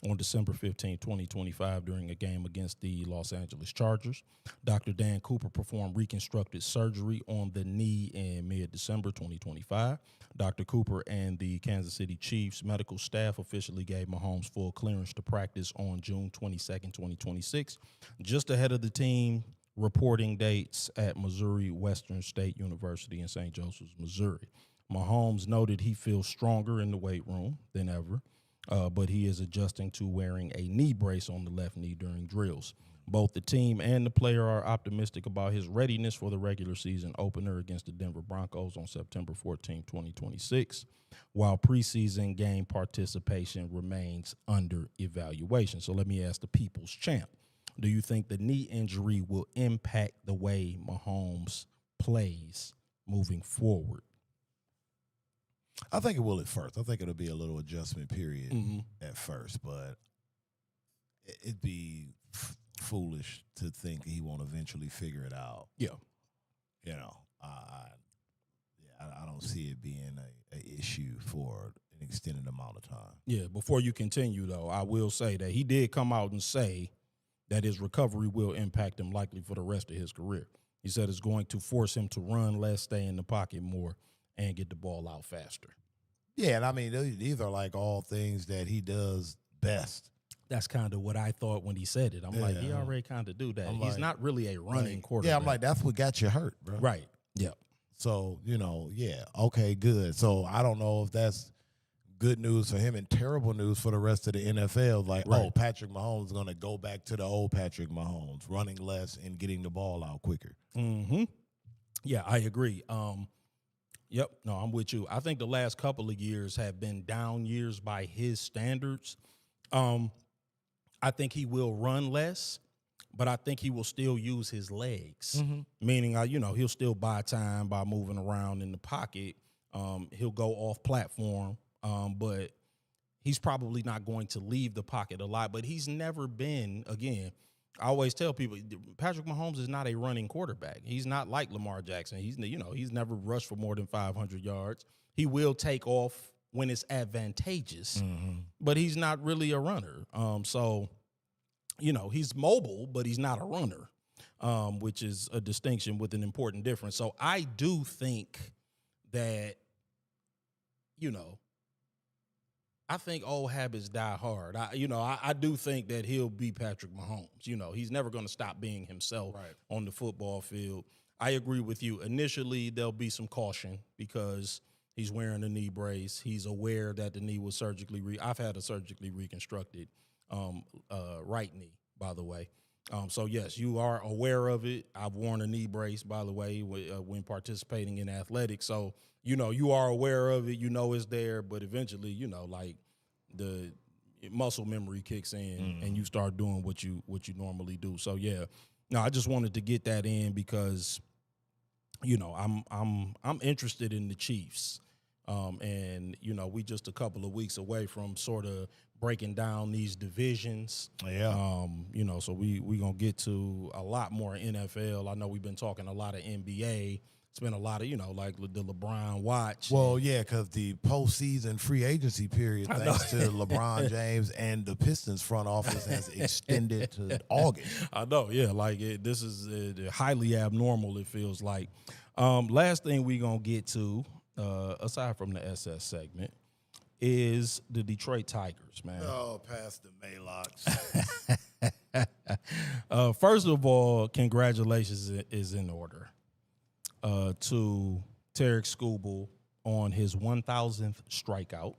on December 15, 2025, during a game against the Los Angeles Chargers. Dr. Dan Cooper performed reconstructed surgery on the knee in mid-December 2025. Dr. Cooper and the Kansas City Chiefs medical staff officially gave Mahomes full clearance to practice on June 22nd, 2026, just ahead of the team reporting dates at Missouri Western State University in St. Joseph's, Missouri. Mahomes noted he feels stronger in the weight room than ever, but he is adjusting to wearing a knee brace on the left knee during drills. Both the team and the player are optimistic about his readiness for the regular season opener against the Denver Broncos on September 14, 2026, while preseason game participation remains under evaluation. So let me ask the people's champ, do you think the knee injury will impact the way Mahomes plays moving forward? I think it will at first. I think it'll be a little adjustment period at first, but it'd be foolish to think he won't eventually figure it out. Yeah. You know, I don't see it being an issue for an extended amount of time. Yeah, before you continue, though, I will say that he did come out and say that his recovery will impact him likely for the rest of his career. He said it's going to force him to run less, stay in the pocket more, and get the ball out faster. Yeah, and I mean, these are like all things that he does best. That's kind of what I thought when he said it. I'm like, he already kind of do that. He's not really a running quarterback. Yeah, I'm like, that's what got you hurt, bro. Right. Yeah. So, okay, good. So I don't know if that's good news for him and terrible news for the rest of the NFL. Like, Patrick Mahomes is going to go back to the old Patrick Mahomes, running less and getting the ball out quicker. Mm-hmm. Yeah, I agree. Yep. No, I'm with you. I think the last couple of years have been down years by his standards. I think he will run less, but I think he will still use his legs, meaning, he'll still buy time by moving around in the pocket. He'll go off platform, but he's probably not going to leave the pocket a lot. But he's never been, again, I always tell people, Patrick Mahomes is not a running quarterback. He's not like Lamar Jackson. He's never rushed for more than 500 yards. He will take off when it's advantageous, but he's not really a runner. So, he's mobile, but he's not a runner, which is a distinction with an important difference. So I do think that, I think old habits die hard. I do think that he'll be Patrick Mahomes. He's never going to stop being himself on the football field. I agree with you. Initially, there'll be some caution because he's wearing a knee brace. He's aware that the knee was surgically I've had a surgically reconstructed right knee, by the way. So, yes, you are aware of it. I've worn a knee brace, by the way, when participating in athletics. So, you are aware of it. It's there. But eventually, the muscle memory kicks in and you start doing what you normally do. So, yeah. No, I just wanted to get that in because, I'm interested in the Chiefs. And, we just a couple of weeks away from sort of breaking down these divisions. Yeah. So we going to get to a lot more NFL. I know we've been talking a lot of NBA. It's been a lot of, like the LeBron watch. Well, yeah, because the postseason free agency period, thanks to LeBron James and the Pistons front office, has extended to August. I know, yeah. This is highly abnormal, it feels like. Last thing we going to get to, aside from the SS segment, is the Detroit Tigers, man. Oh, past the Maylocks. First of all, congratulations is in order to Tarik Skubal on his 1,000th strikeout,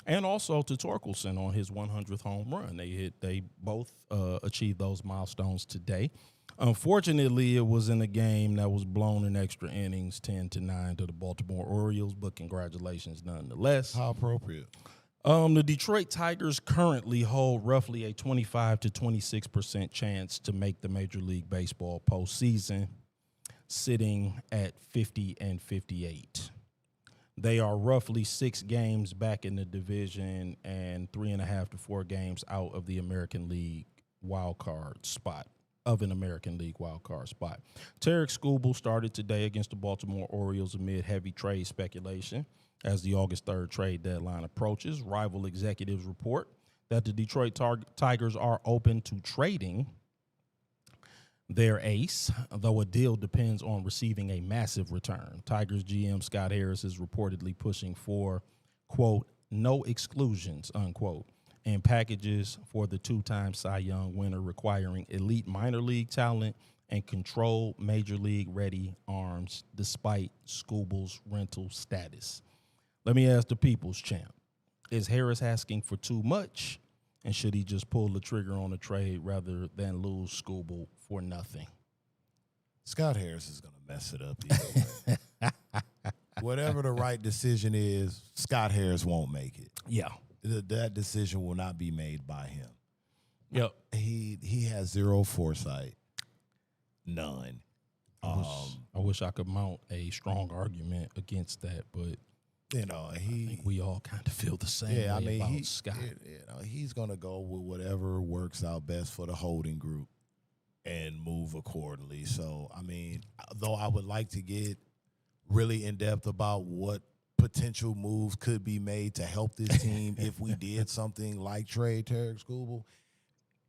and also to Torkelson on his 100th home run. They both achieved those milestones today. Unfortunately, it was in a game that was blown in extra innings, 10-9 to the Baltimore Orioles, but congratulations nonetheless. How appropriate. The Detroit Tigers currently hold roughly a 25 to 26% chance to make the Major League Baseball postseason, sitting at 50-58. They are roughly 6 games back in the division and 3.5 to 4 games out of the American League wild card spot. Tarik Skubal started today against the Baltimore Orioles amid heavy trade speculation. As the August 3rd trade deadline approaches, rival executives report that the Detroit Tigers are open to trading their ace, though a deal depends on receiving a massive return. Tigers GM Scott Harris is reportedly pushing for, quote, no exclusions, unquote, and packages for the 2-time Cy Young winner requiring elite minor league talent and controlled major league ready arms despite Skubal's rental status. Let me ask the people's champ, is Harris asking for too much? And should he just pull the trigger on a trade rather than lose Skubal for nothing? Scott Harris is going to mess it up either way. Whatever the right decision is, Scott Harris won't make it. Yeah. That decision will not be made by him. Yep. He has zero foresight. None. I wish I could mount a strong argument against that, but I think we all kind of feel the same way about Scott. He's going to go with whatever works out best for the holding group and move accordingly. So, though I would like to get really in-depth about what potential moves could be made to help this team if we did something like trade Tarik Skubal,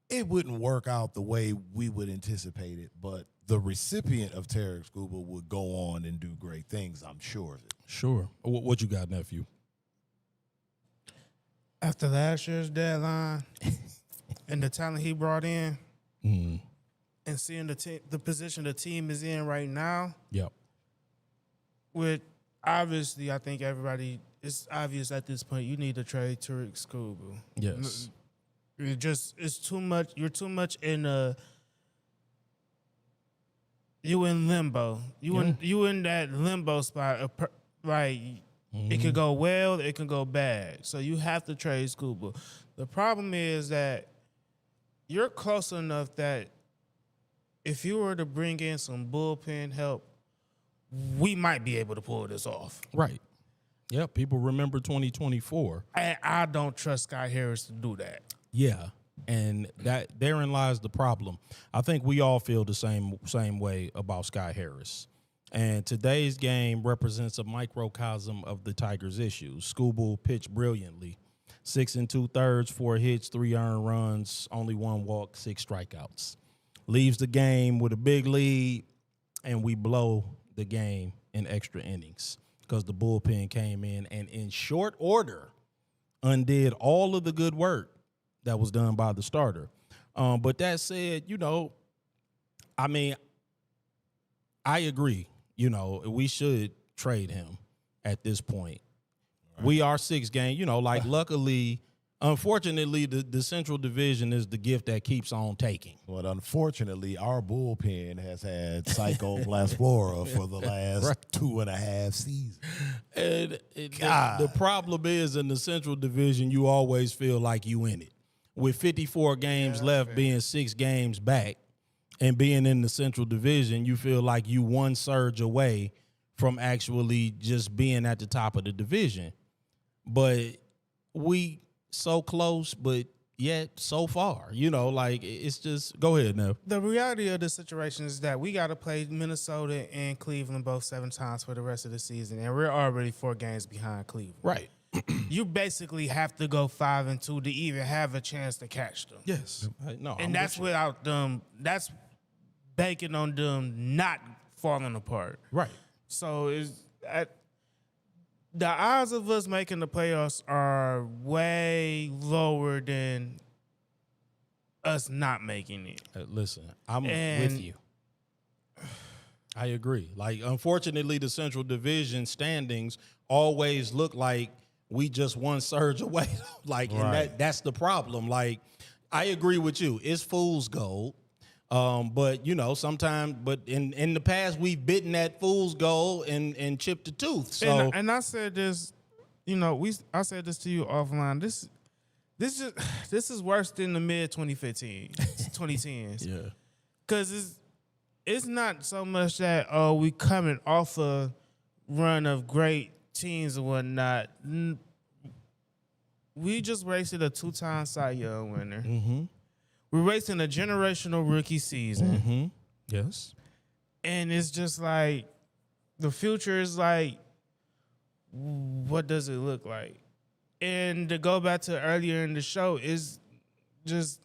it wouldn't work out the way we would anticipate it, but the recipient of Tarik Skubal would go on and do great things, I'm sure of it. Sure. What you got, nephew? After last year's deadline and the talent he brought in and seeing the position the team is in right now, yep. With obviously, I think it's obvious at this point you need to trade Tarik Skubal. Yes. It's too much. You're too much in you in limbo. You in that limbo spot. It could go well, it can go bad. So you have to trade Skubal. The problem is that you're close enough that if you were to bring in some bullpen help, we might be able to pull this off. Right. Yeah, people remember 2024. And I don't trust Scott Harris to do that. Yeah, and therein lies the problem. I think we all feel the same way about Scott Harris. And today's game represents a microcosm of the Tigers' issues. Skubal pitched brilliantly. 6 2/3, 4 hits, 3 earned runs, only 1 walk, 6 strikeouts. Leaves the game with a big lead, and we blow the game in extra innings because the bullpen came in and in short order undid all of the good work that was done by the starter. But that said, I agree. We should trade him at this point. Right. We are 6 games, luckily, unfortunately, the Central Division is the gift that keeps on taking. But unfortunately, our bullpen has had Psychoblasphora for the last 2.5 seasons. And the problem is in the Central Division, you always feel like you in it. With 54 games left, being 6 games back, and being in the Central Division, you feel like you one surge away from actually just being at the top of the division. But we so close, but yet so far. It's just – go ahead, Nev. The reality of the situation is that we got to play Minnesota and Cleveland both 7 times for the rest of the season, and we're already 4 games behind Cleveland. Right. You basically have to go 5-2 to even have a chance to catch them. Yes. And that's without them. That's banking on them not falling apart. Right. So the odds of us making the playoffs are way lower than us not making it. Listen, I'm with you. I agree. Unfortunately, the Central Division standings always look like we just one surge away. And that's the problem. I agree with you. It's fool's gold. But sometimes, but in the past we've bitten that fool's gold and chipped the tooth. So and I said this, I said this to you offline. This is worse than the mid 2010s. Yeah. Cause it's not so much that we coming off a run of great teams and whatnot. We just wasted a 2-time Cy Young winner. Mm-hmm. We're wasting a generational rookie season. Mm-hmm. Yes. And it's just like the future is like, what does it look like? And to go back to earlier in the show is just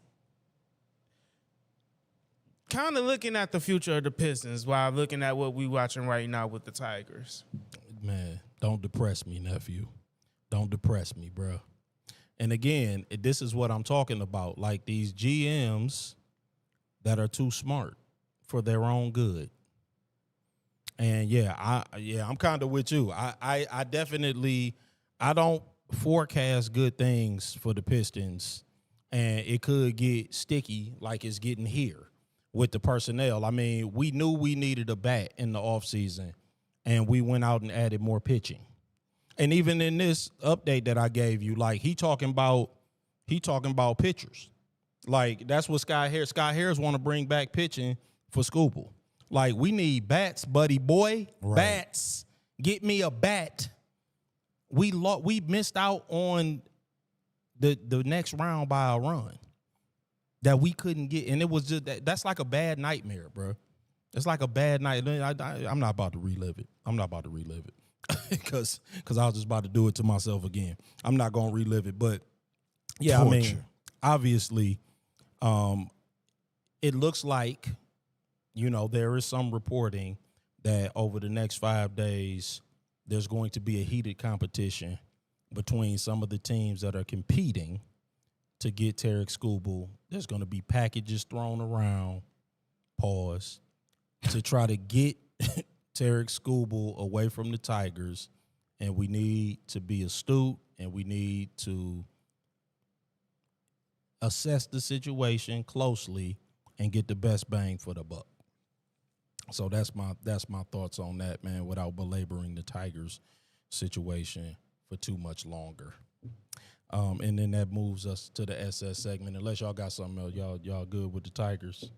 kind of looking at the future of the Pistons while looking at what we watching right now with the Tigers. Man, don't depress me, nephew. Don't depress me, bro. And again, this is what I'm talking about. These GMs that are too smart for their own good. And I'm kind of with you. I definitely, I don't forecast good things for the Pistons and it could get sticky like it's getting here with the personnel. I mean, we knew we needed a bat in the offseason, and we went out and added more pitching. And even in this update that I gave you, like he talking about pitchers. Like that's what Sky Harris want to bring back pitching for Skubal. Like we need bats, buddy boy. Right. Bats. Get me a bat. We missed out on the next round by a run that we couldn't get, and it was just that's like a bad nightmare, bro. It's like a bad night. I'm not about to relive it. because I was just about to do it to myself again. I'm not gonna relive it, but yeah, Torture. I mean, obviously, it looks like there is some reporting that over the next 5 days there's going to be a heated competition between some of the teams that are competing to get Tarik Skubal. There's going to be packages thrown around, to try to get Tarik Skubal away from the Tigers, and we need to be astute, and we need to assess the situation closely and get the best bang for the buck. So that's my thoughts on that, man, without belaboring the Tigers situation for too much longer. And then that moves us to the SS segment. Unless y'all got something else, y'all good with the Tigers?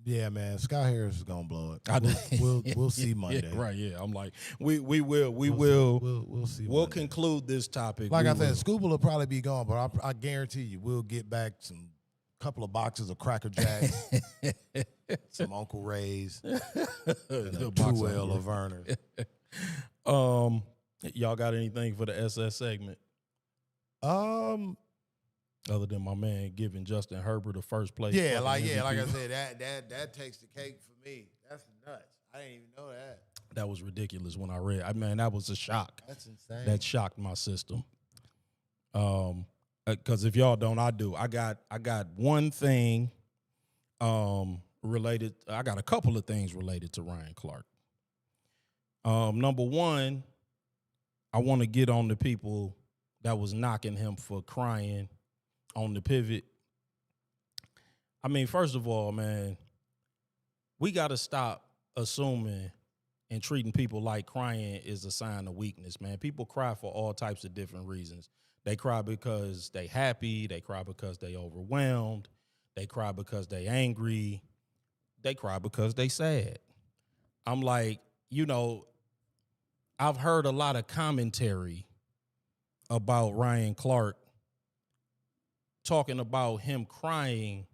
Yeah, man. Sky Harris is gonna blow it. We'll see Monday. Yeah, right? Yeah, I'm like we'll see. We'll conclude this topic. Like I said, Skubal will probably be gone, but I guarantee you we'll get back some couple of boxes of Cracker Jacks, some Uncle Ray's, and a 2L of Werner. Y'all got anything for the SS segment? Other than my man giving Justin Herbert a first place. Yeah, like I said, that takes the cake for me. That's nuts. I didn't even know that. That was ridiculous when I read. That was a shock. That's insane. That shocked my system. Because if y'all don't, I do. I got one thing related. I got a couple of things related to Ryan Clark. Number one, I want to get on the people that was knocking him for crying on the pivot. I mean, first of all, man, we got to stop assuming and treating people like crying is a sign of weakness, man. People cry for all types of different reasons. They cry because they happy. They cry because they overwhelmed. They cry because they angry. They cry because they sad. I'm like, I've heard a lot of commentary about Ryan Clark talking about him crying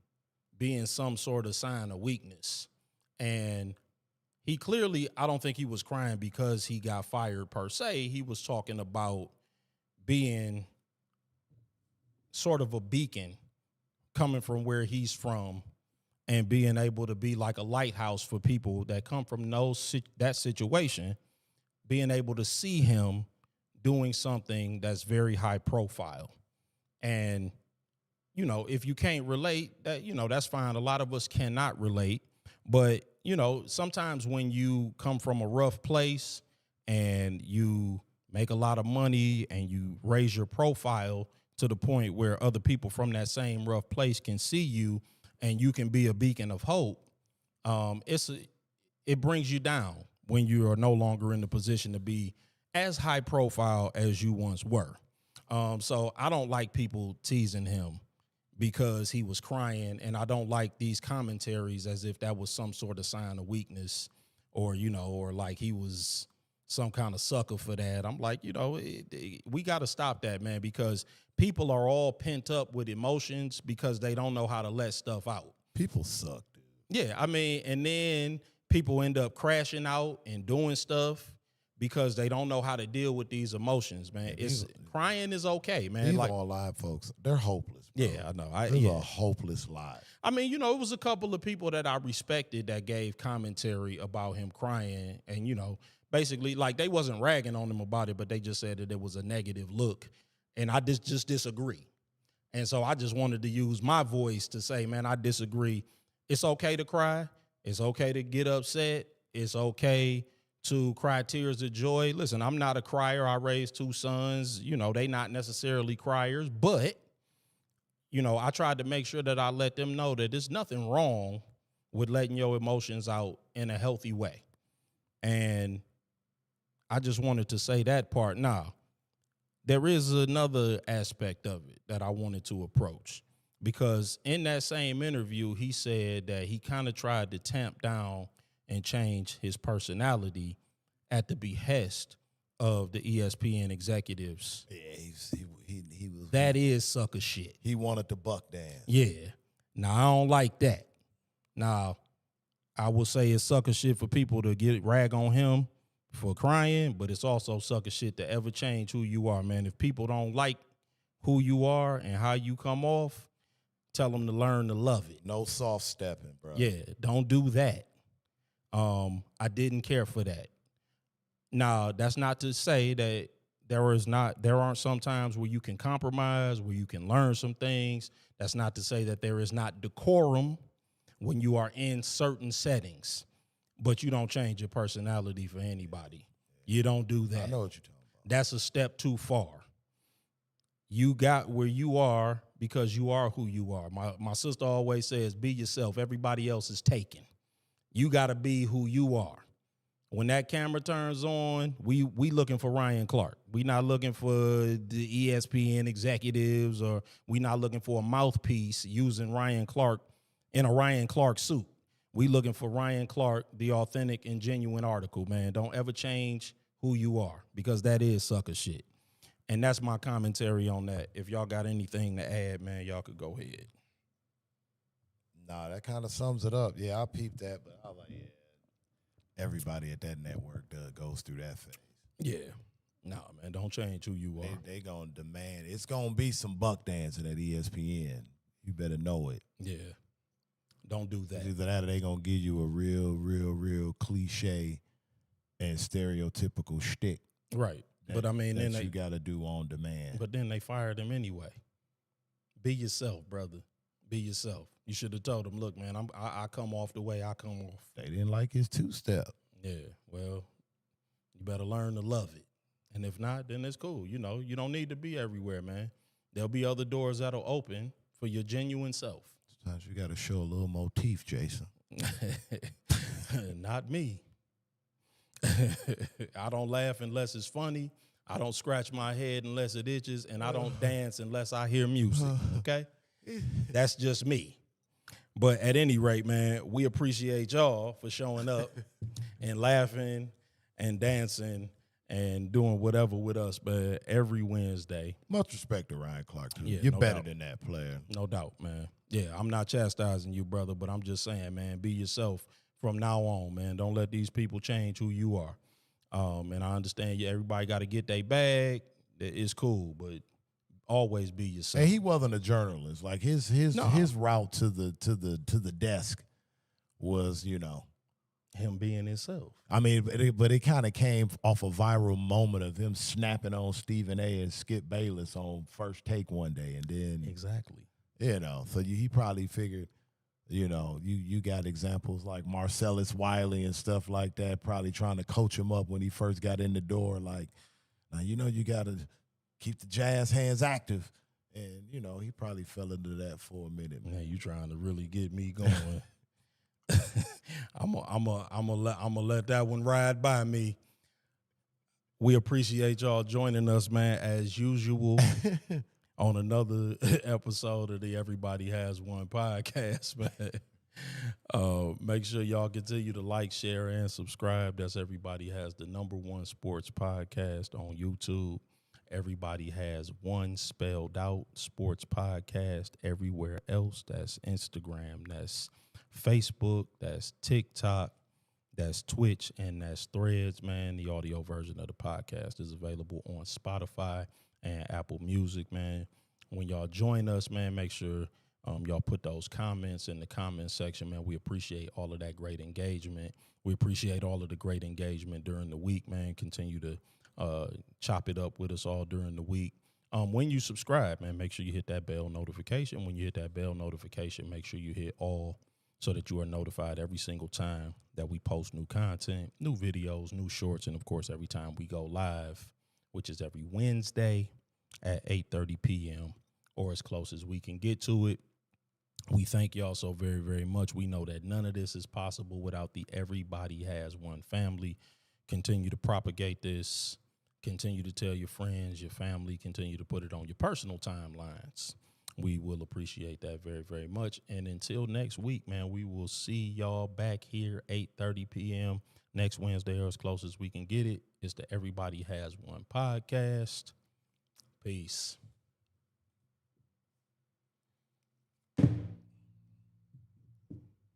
being some sort of sign of weakness. And he clearly, I don't think he was crying because he got fired per se. He was talking about being sort of a beacon coming from where he's from and being able to be like a lighthouse for people that come from that situation, being able to see him doing something that's very high profile. And, if you can't relate, that's fine. A lot of us cannot relate. But, sometimes when you come from a rough place and you make a lot of money and you raise your profile to the point where other people from that same rough place can see you and you can be a beacon of hope, it brings you down when you are no longer in the position to be as high profile as you once were. So I don't like people teasing him because he was crying, and I don't like these commentaries as if that was some sort of sign of weakness or like he was some kind of sucker for that. I'm like, we got to stop that, man, because people are all pent up with emotions because they don't know how to let stuff out. People suck, dude. Yeah, I mean, and then people end up crashing out and doing stuff because they don't know how to deal with these emotions, man. Crying is okay, man. These are all live folks. They're hopeless, bro. Yeah, I know. They're a hopeless lie. I mean, it was a couple of people that I respected that gave commentary about him crying, and basically, like, they wasn't ragging on him about it, but they just said that it was a negative look, and I just disagree. And so I just wanted to use my voice to say, man, I disagree. It's okay to cry. It's okay to get upset. It's okay to cry tears of joy. Listen, I'm not a crier. I raised 2 sons. They not necessarily criers, but, I tried to make sure that I let them know that there's nothing wrong with letting your emotions out in a healthy way. And I just wanted to say that part. Now, there is another aspect of it that I wanted to approach, because in that same interview, he said that he kind of tried to tamp down and change his personality at the behest of the ESPN executives. Yeah, he was. That is sucker shit. He wanted to buck dance. Yeah. Now, I don't like that. Now, I will say it's sucker shit for people to get rag on him for crying, but it's also sucker shit to ever change who you are, man. If people don't like who you are and how you come off, tell them to learn to love it. No soft stepping, bro. Yeah, don't do that. I didn't care for that. Now, that's not to say that there aren't some times where you can compromise, where you can learn some things. That's not to say that there is not decorum when you are in certain settings, but you don't change your personality for anybody. You don't do that. I know what you're talking about. That's a step too far. You got where you are because you are who you are. My sister always says, be yourself. Everybody else is taken. You got to be who you are. When that camera turns on, we looking for Ryan Clark. We not looking for the ESPN executives, or we not looking for a mouthpiece using Ryan Clark in a Ryan Clark suit. We looking for Ryan Clark, the authentic and genuine article, man. Don't ever change who you are, because that is sucker shit. And that's my commentary on that. If y'all got anything to add, man, y'all could go ahead. Nah, that kind of sums it up. Yeah, I peeped that, but I was like, yeah. Everybody at that network goes through that phase. Yeah. Nah, man, don't change who you are. They going to demand. It's going to be some buck dancing at ESPN. You better know it. Yeah. Don't do that. Either that or they going to give you a real cliche and stereotypical shtick. Right. But, I mean, then you got to do on demand. But then they fired him anyway. Be yourself, brother. Be yourself. You should have told him, look, man, I come off the way I come off. They didn't like his two-step. Yeah, well, you better learn to love it. And if not, then it's cool. You don't need to be everywhere, man. There'll be other doors that'll open for your genuine self. Sometimes you got to show a little motif, Jason. Not me. I don't laugh unless it's funny. I don't scratch my head unless it itches. And I don't dance unless I hear music, okay? That's just me. But at any rate, man, we appreciate y'all for showing up and laughing and dancing and doing whatever with us, man, every Wednesday. Much respect to Ryan Clark, too. Yeah, You're no better doubt. than that player. No doubt, man. Yeah, I'm not chastising you, brother, but I'm just saying, man, be yourself from now on, man. Don't let these people change who you are. And I understand everybody got to get their bag. It's cool, but always be yourself. And he wasn't a journalist. Like his route to the desk was, him being himself. I mean, but it kind of came off a viral moment of him snapping on Stephen A. and Skip Bayless on First Take one day, and then Exactly. So he probably figured, you got examples like Marcellus Wiley and stuff like that, probably trying to coach him up when he first got in the door. Like, now you got to keep the jazz hands active. And, he probably fell into that for a minute. Man, you trying to really get me going. I'm gonna let that one ride by me. We appreciate y'all joining us, man, as usual, on another episode of the Everybody Has One podcast, man. Make sure y'all continue to like, share, and subscribe. That's Everybody Has the #1 sports podcast on YouTube. Everybody Has One spelled out sports podcast everywhere else. That's Instagram, that's Facebook, that's TikTok, that's Twitch, and that's Threads, man. The audio version of the podcast is available on Spotify and Apple Music, man. When y'all join us, man, make sure y'all put those comments in the comment section, man. We appreciate all of that great engagement. We appreciate all of the great engagement during the week, man. Continue to chop it up with us all during the week. When you subscribe, man, make sure you hit that bell notification. When you hit that bell notification, make sure you hit all so that you are notified every single time that we post new content, new videos, new shorts, and, of course, every time we go live, which is every Wednesday at 8:30 p.m. or as close as we can get to it. We thank y'all so very, very much. We know that none of this is possible without the Everybody Has One family. Continue to propagate this. Continue to tell your friends, your family. Continue to put it on your personal timelines. We will appreciate that very, very much. And until next week, man, we will see y'all back here 8:30 p.m. next Wednesday, or as close as we can get it. It's the Everybody Has One podcast. Peace.